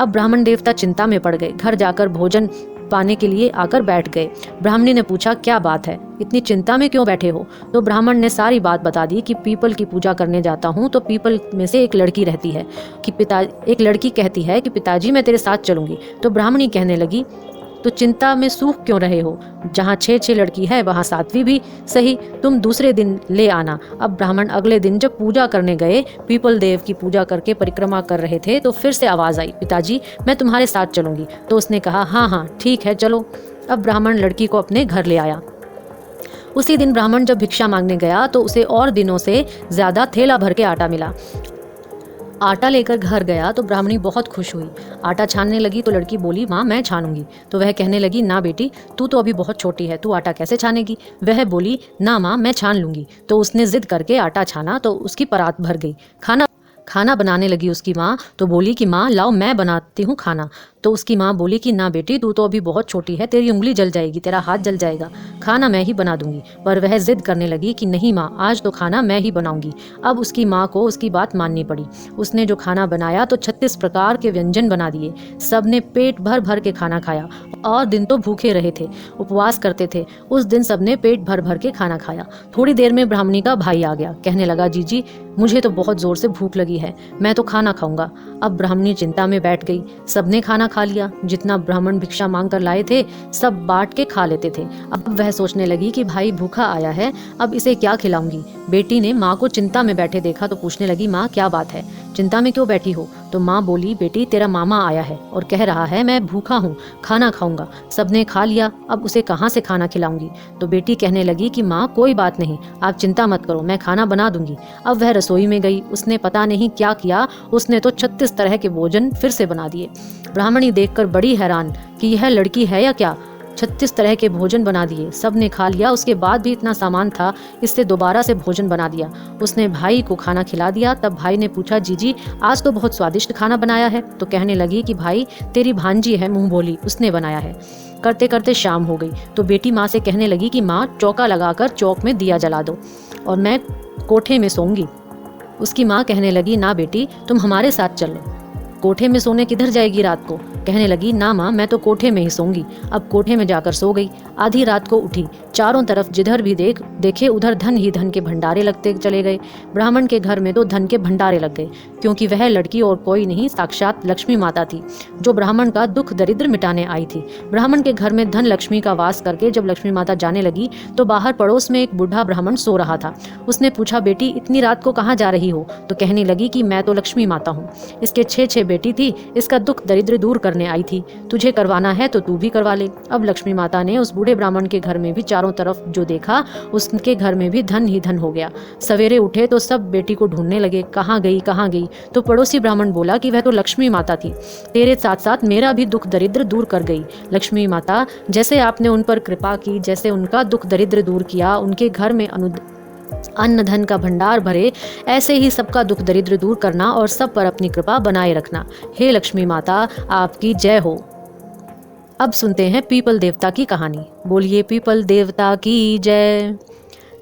अब ब्राह्मण देवता चिंता में पड़ गए। घर जाकर भोजन पाने के लिए आकर बैठ गए। ब्राह्मणी ने पूछा, क्या बात है, इतनी चिंता में क्यों बैठे हो? तो ब्राह्मण ने सारी बात बता दी कि पीपल की पूजा करने जाता हूँ तो पीपल में से एक लड़की रहती है कि एक लड़की कहती है कि पिताजी मैं तेरे साथ चलूंगी। तो ब्राह्मणी कहने लगी, तो चिंता में सूख क्यों रहे हो? जहाँ 6 लड़की है वहाँ 7वीं भी सही, तुम दूसरे दिन ले आना। अब ब्राह्मण अगले दिन जब पूजा करने गए, पीपल देव की पूजा करके परिक्रमा कर रहे थे तो फिर से आवाज आई, पिताजी मैं तुम्हारे साथ चलूंगी। तो उसने कहा, हाँ हाँ ठीक है चलो। अब ब्राह्मण लड़की को अपने घर ले आया। उसी दिन ब्राह्मण जब भिक्षा मांगने गया तो उसे और दिनों से ज्यादा थैला भर के आटा मिला। आटा लेकर घर गया तो ब्राह्मणी बहुत खुश हुई। आटा छानने लगी तो लड़की बोली, माँ मैं छानूंगी। तो वह कहने लगी, ना बेटी तू तो अभी बहुत छोटी है, तू आटा कैसे छानेगी? वह बोली, ना माँ मैं छान लूंगी। तो उसने जिद करके आटा छाना तो उसकी परात भर गई। खाना बनाने लगी उसकी माँ, तो बोली कि माँ लाओ मैं बनाती हूँ खाना। तो उसकी माँ बोली कि ना बेटी तू तो अभी बहुत छोटी है, तेरी उंगली जल जाएगी, तेरा हाथ जल जाएगा, खाना मैं ही बना दूंगी। पर वह जिद करने लगी कि नहीं माँ आज तो खाना मैं ही बनाऊंगी। अब उसकी माँ को उसकी बात माननी पड़ी। उसने जो खाना बनाया तो 36 प्रकार के व्यंजन बना दिए। सबने पेट भर भर के खाना खाया और दिन तो भूखे रहे थे, उपवास करते थे। उस दिन सबने पेट भर भर के खाना खाया। थोड़ी देर में ब्राह्मणी का भाई आ गया। कहने लगा, जीजी मुझे तो बहुत जोर से भूख लगी है, मैं तो खाना खाऊंगा। अब ब्राह्मणी चिंता में बैठ गई। सबने खाना खा लिया। जितना ब्राह्मण भिक्षा मांग कर लाए थे सब बांट के खा लेते थे। अब वह सोचने लगी कि भाई भूखा आया है, अब इसे क्या खिलाऊंगी। बेटी ने माँ को चिंता में बैठे देखा तो पूछने लगी, माँ क्या बात है, चिंता में क्यों बैठी हो? तो माँ बोली, बेटी तेरा मामा आया है और कह रहा है मैं भूखा हूँ, खाना खाऊंगा। सबने खा लिया, अब उसे कहाँ से खाना खिलाऊंगी? तो बेटी कहने लगी कि माँ कोई बात नहीं, आप चिंता मत करो, मैं खाना बना दूंगी। अब वह रसोई में गई। उसने पता नहीं क्या किया, उसने तो 36 तरह के भोजन फिर से बना दिए। ब्राह्मणी देखकर बड़ी हैरान कि यह लड़की है या क्या, 36 तरह के भोजन बना दिए। सब ने खा लिया, उसके बाद भी इतना सामान था, इससे दोबारा से भोजन बना दिया। उसने भाई को खाना खिला दिया। तब भाई ने पूछा, जीजी आज तो बहुत स्वादिष्ट खाना बनाया है। तो कहने लगी कि भाई तेरी भांजी है मुंह बोली, उसने बनाया है। करते करते शाम हो गई तो बेटी माँ से कहने लगी कि माँ चौका लगाकर चौक में दिया जला दो और मैं कोठे में सोऊंगी। उसकी माँ कहने लगी, ना बेटी तुम हमारे साथ चलो, कोठे में सोने किधर जाएगी रात को? कहने लगी, ना माँ मैं तो कोठे में ही सोऊंगी। अब कोठे में जाकर सो गई। आधी रात को उठी, चारों तरफ जिधर भी देखे उधर धन ही धन के भंडारे लगते चले गए। ब्राह्मण के घर में तो धन के भंडारे लग गए, क्योंकि वह लड़की और कोई नहीं साक्षात लक्ष्मी माता थी, जो ब्राह्मण का दुख दरिद्र मिटाने आई थी। ब्राह्मण के घर में धन लक्ष्मी का वास करके जब लक्ष्मी माता जाने लगी तो बाहर पड़ोस में एक बूढ़ा ब्राह्मण सो रहा था। उसने पूछा, बेटी इतनी रात को कहाँ जा रही हो? तो कहने लगी कि मैं तो लक्ष्मी माता हूँ, इसके 6 बेटी थी, इसका दुख दरिद्र दूर कर करने आई थी, तुझे करवाना है तो तू भी करवा ले। अब लक्ष्मी माता ने उस बूढ़े ब्राह्मण के घर में भी चारों तरफ जो देखा, उसके घर में भी धन ही धन हो गया। सवेरे उठे तो सब बेटी को ढूंढने लगे, कहाँ गई कहाँ गई। तो पड़ोसी ब्राह्मण बोला कि वह तो लक्ष्मी माता थी, तेरे साथ साथ मेरा भी दुख दरिद्र दूर कर गई। लक्ष्मी माता, जैसे आपने उन पर कृपा की, जैसे उनका दुख दरिद्र दूर किया, उनके घर में अन्न धन का भंडार भरे, ऐसे ही सबका दुख दरिद्र दूर करना और सब पर अपनी कृपा बनाए रखना। हे लक्ष्मी माता, आपकी जय हो। अब सुनते हैं पीपल देवता की कहानी। बोलिए पीपल देवता की जय।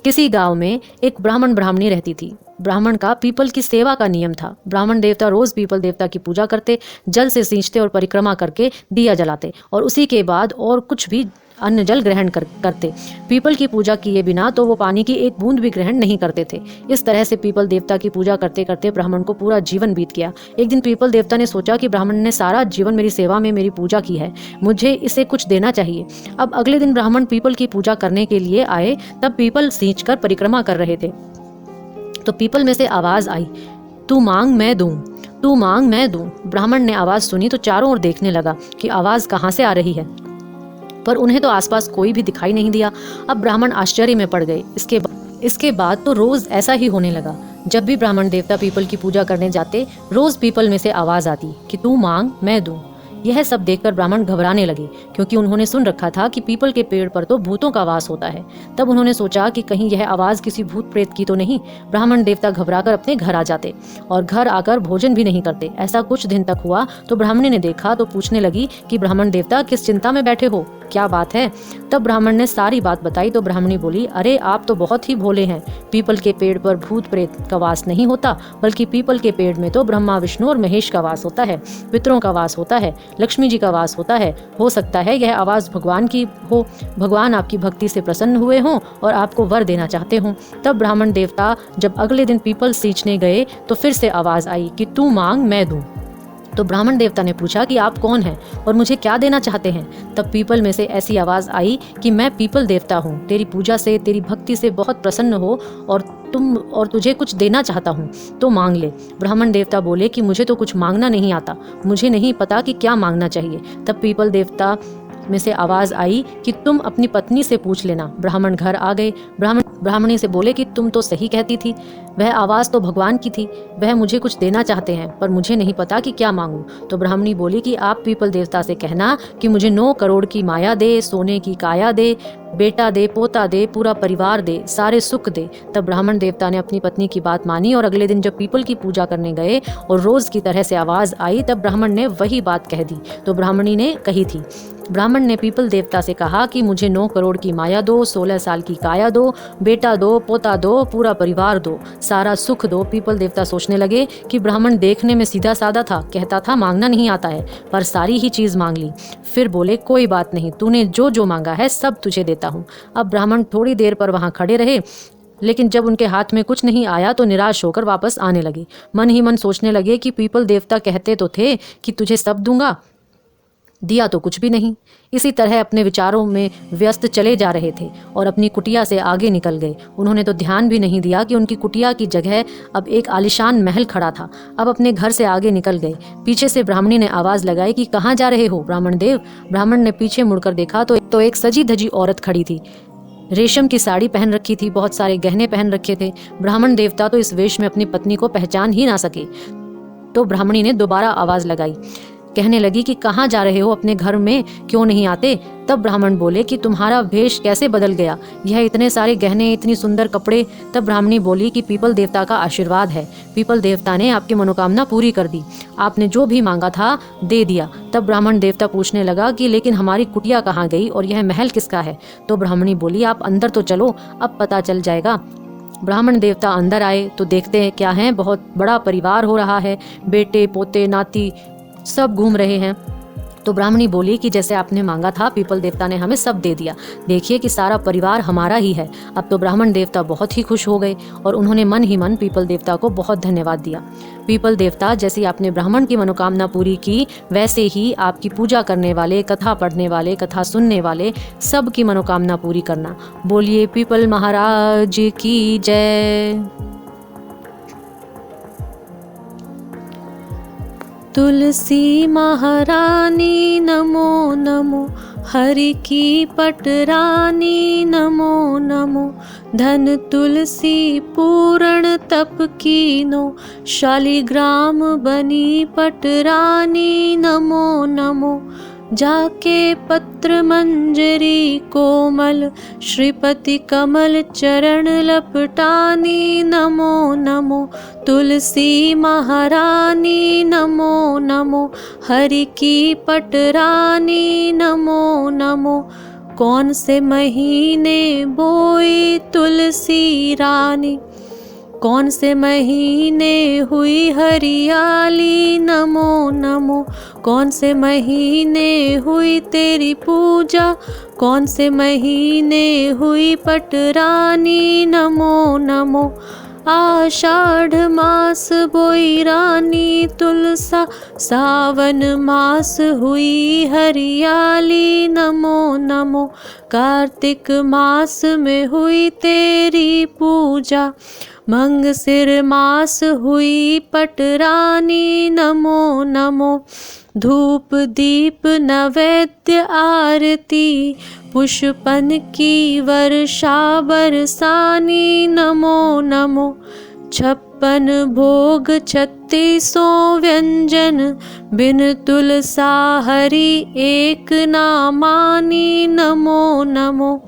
किसी गांव में एक ब्राह्मण ब्राह्मणी रहती थी। ब्राह्मण का पीपल की सेवा का नियम था। ब्राह्मण देवता रोज पीपल देवता की पूजा करते, जल से सींचते और परिक्रमा करके दिया जलाते और उसी के बाद और कुछ भी अन्न जल ग्रहण करते। पीपल की पूजा किए बिना तो वो पानी की एक बूंद भी ग्रहण नहीं करते थे। इस तरह से पीपल देवता की पूजा करते करते ब्राह्मण को पूरा जीवन बीत गया। एक दिन पीपल देवता ने सोचा कि ब्राह्मण ने सारा जीवन मेरी सेवा में मेरी पूजा की है, मुझे इसे कुछ देना चाहिए। अब अगले दिन ब्राह्मण पीपल की पूजा करने के लिए आए, तब पीपल सींच कर परिक्रमा कर रहे थे। तो पीपल में से आवाज आई, तू मांग मैं दूं, तू मांग मैं दूं। ब्राह्मण ने आवाज सुनी तो चारों ओर देखने लगा कि आवाज कहाँ से आ रही है, पर उन्हें तो आसपास कोई भी दिखाई नहीं दिया। अब ब्राह्मण आश्चर्य में पड़ गए। इसके बाद तो रोज ऐसा ही होने लगा। जब भी ब्राह्मण देवता पीपल की पूजा करने जाते, रोज पीपल में से आवाज आती कि तू मांग मैं दूं। यह सब देखकर ब्राह्मण घबराने लगे, क्योंकि उन्होंने सुन रखा था कि पीपल के पेड़ पर तो भूतों का वास होता है। तब उन्होंने सोचा कि कहीं यह आवाज किसी भूत प्रेत की तो नहीं। ब्राह्मण देवता घबराकर अपने घर आ जाते और घर आकर भोजन भी नहीं करते। ऐसा कुछ दिन तक हुआ तो ब्राह्मणी ने देखा तो पूछने लगी कि ब्राह्मण देवता, किस चिंता में बैठे हो, क्या बात है। तब ब्राह्मण ने सारी बात बताई तो ब्राह्मणी बोली, अरे आप तो बहुत ही भोले हैं। पीपल के पेड़ पर भूत प्रेत का वास नहीं होता, बल्कि पीपल के पेड़ में तो ब्रह्मा विष्णु और महेश का वास होता है, पितरों का वास होता है, लक्ष्मी जी का वास होता है। हो सकता है यह आवाज भगवान की हो, भगवान आपकी भक्ति से प्रसन्न हुए हों और आपको वर देना चाहते हों। तब ब्राह्मण देवता जब अगले दिन पीपल सींचने गए तो फिर से आवाज आई कि तू मांग मैं दूं। तो ब्राह्मण देवता ने पूछा कि आप कौन हैं और मुझे क्या देना चाहते हैं। तब पीपल में से ऐसी आवाज आई कि मैं पीपल देवता हूँ, तेरी पूजा से, तेरी भक्ति से बहुत प्रसन्न हो और तुझे कुछ देना चाहता हूँ, तो मांग ले। ब्राह्मण देवता बोले कि मुझे तो कुछ मांगना नहीं आता, मुझे नहीं पता कि क्या मांगना चाहिए। तब पीपल देवता में से आवाज आई कि तुम अपनी पत्नी से पूछ लेना। ब्राह्मण घर आ गए। ब्राह्मणी से बोले कि तुम तो सही कहती थी, वह आवाज तो भगवान की थी, वह मुझे कुछ देना चाहते हैं, पर मुझे नहीं पता कि क्या मांगूं। तो ब्राह्मणी बोली कि आप पीपल देवता से कहना कि मुझे 9 करोड़ की माया दे, सोने की काया दे, बेटा दे, पोता दे, पूरा परिवार दे, सारे सुख दे। तब ब्राह्मण देवता ने अपनी पत्नी की बात मानी और अगले दिन जब पीपल की पूजा करने गए और रोज की तरह से आवाज आई, तब ब्राह्मण ने वही बात कह दी तो ब्राह्मणी ने कही थी। ब्राह्मण ने पीपल देवता से कहा कि मुझे 9 करोड़ की माया दो, 16 साल की काया दो, बेटा दो, पोता दो, पूरा परिवार दो, सारा सुख दो। पीपल देवता सोचने लगे कि ब्राह्मण देखने में सीधा साधा था, कहता था मांगना नहीं आता है, पर सारी ही चीज मांग ली। फिर बोले कोई बात नहीं, तूने जो जो मांगा है सब तुझे देता हूँ। अब ब्राह्मण थोड़ी देर पर वहां खड़े रहे, लेकिन जब उनके हाथ में कुछ नहीं आया तो निराश होकर वापस आने लगे। मन ही मन सोचने लगे कि पीपल देवता कहते तो थे कि तुझे सब दूंगा, दिया तो कुछ भी नहीं। इसी तरह अपने विचारों में व्यस्त चले जा रहे थे और अपनी कुटिया से आगे निकल गए। उन्होंने तो ध्यान भी नहीं दिया कि उनकी कुटिया की जगह अब एक आलीशान महल खड़ा था। अब अपने घर से आगे निकल गए। पीछे से ब्राह्मणी ने आवाज लगाई कि कहाँ जा रहे हो ब्राह्मण देव। ब्राह्मण ने पीछे मुड़कर देखा तो एक सजी धजी औरत खड़ी थी। रेशम की साड़ी पहन रखी थी, बहुत सारे गहने पहन रखे थे। ब्राह्मण देवता तो इस वेश में अपनी पत्नी को पहचान ही ना सके। तो ब्राह्मणी ने दोबारा आवाज लगाई, कहने लगी कि कहाँ जा रहे हो, अपने घर में क्यों नहीं आते। तब ब्राह्मण बोले कि तुम्हारा वेश कैसे बदल गया, यह इतने सारे गहने, इतनी सुंदर कपड़े। तब ब्राह्मणी बोली कि पीपल देवता का आशीर्वाद है, पीपल देवता ने आपकी मनोकामना पूरी कर दी, आपने जो भी मांगा था दे दिया। तब ब्राह्मण देवता पूछने लगा कि लेकिन हमारी कुटिया कहाँ गई और यह महल किसका है। तो ब्राह्मणी बोली आप अंदर तो चलो, अब पता चल जाएगा। ब्राह्मण देवता अंदर आए तो देखते हैं क्या है, बहुत बड़ा परिवार हो रहा है, बेटे पोते नाती सब घूम रहे हैं। तो ब्राह्मणी बोली कि जैसे आपने मांगा था पीपल देवता ने हमें सब दे दिया, देखिए कि सारा परिवार हमारा ही है। अब तो ब्राह्मण देवता बहुत ही खुश हो गए और उन्होंने मन ही मन पीपल देवता को बहुत धन्यवाद दिया। पीपल देवता, जैसे आपने ब्राह्मण की मनोकामना पूरी की, वैसे ही आपकी पूजा करने वाले, कथा पढ़ने वाले, कथा सुनने वाले सब की मनोकामना पूरी करना। बोलिए पीपल महाराज की जय। तुलसी महारानी नमो नमो, हरि की पटरानी नमो नमो। धन तुलसी पूर्ण तप कीनो, शालिग्राम बनी पटरानी नमो नमो। जाके पत्र मंजरी कोमल, श्रीपति कमल चरण लपटानी नमो नमो। तुलसी महारानी नमो नमो, हरि की पटरानी नमो नमो। कौन से महीने बोई तुलसी रानी, कौन से महीने हुई हरियाली नमो नमो। कौन से महीने हुई तेरी पूजा, कौन से महीने हुई पटरानी नमो नमो। आषाढ़ मास बोई रानी तुलसा, सावन मास हुई हरियाली नमो नमो। कार्तिक मास में हुई तेरी पूजा, मंगसिर मास हुई पटरानी नमो नमो। धूप दीप नैवेद्य आरती, पुष्पन की वर्षा बरसानी नमो नमो। 56 भोग 3600 व्यंजन, बिन तुलसा हरि एक ना मानी नमो नमो।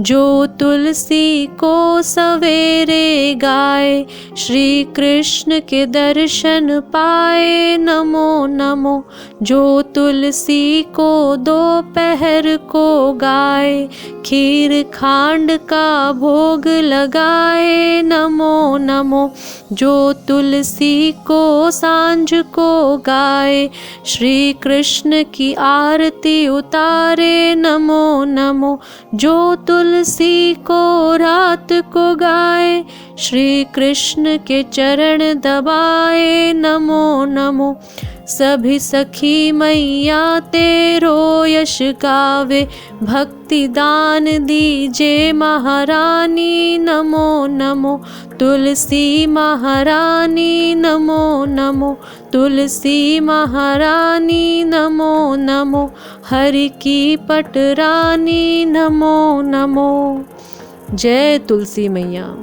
जो तुलसी को सवेरे गाए, श्री कृष्ण के दर्शन पाए नमो नमो। जो तुलसी को दोपहर को गाए, खीर खांड का भोग लगाए नमो नमो। जो तुलसी को सांझ को गाए, श्री कृष्ण की आरती उतारे नमो नमो। जो तुलसी को रात को गाए, श्री कृष्ण के चरण दबाए नमो नमो। सभी सखी मैया तेरो यश गावे, भक्ति दान दीजे महारानी नमो नमो। तुलसी महारानी नमो नमो, तुलसी महारानी नमो नमो। हरि की पटरानी नमो नमो। जय तुलसी मैया।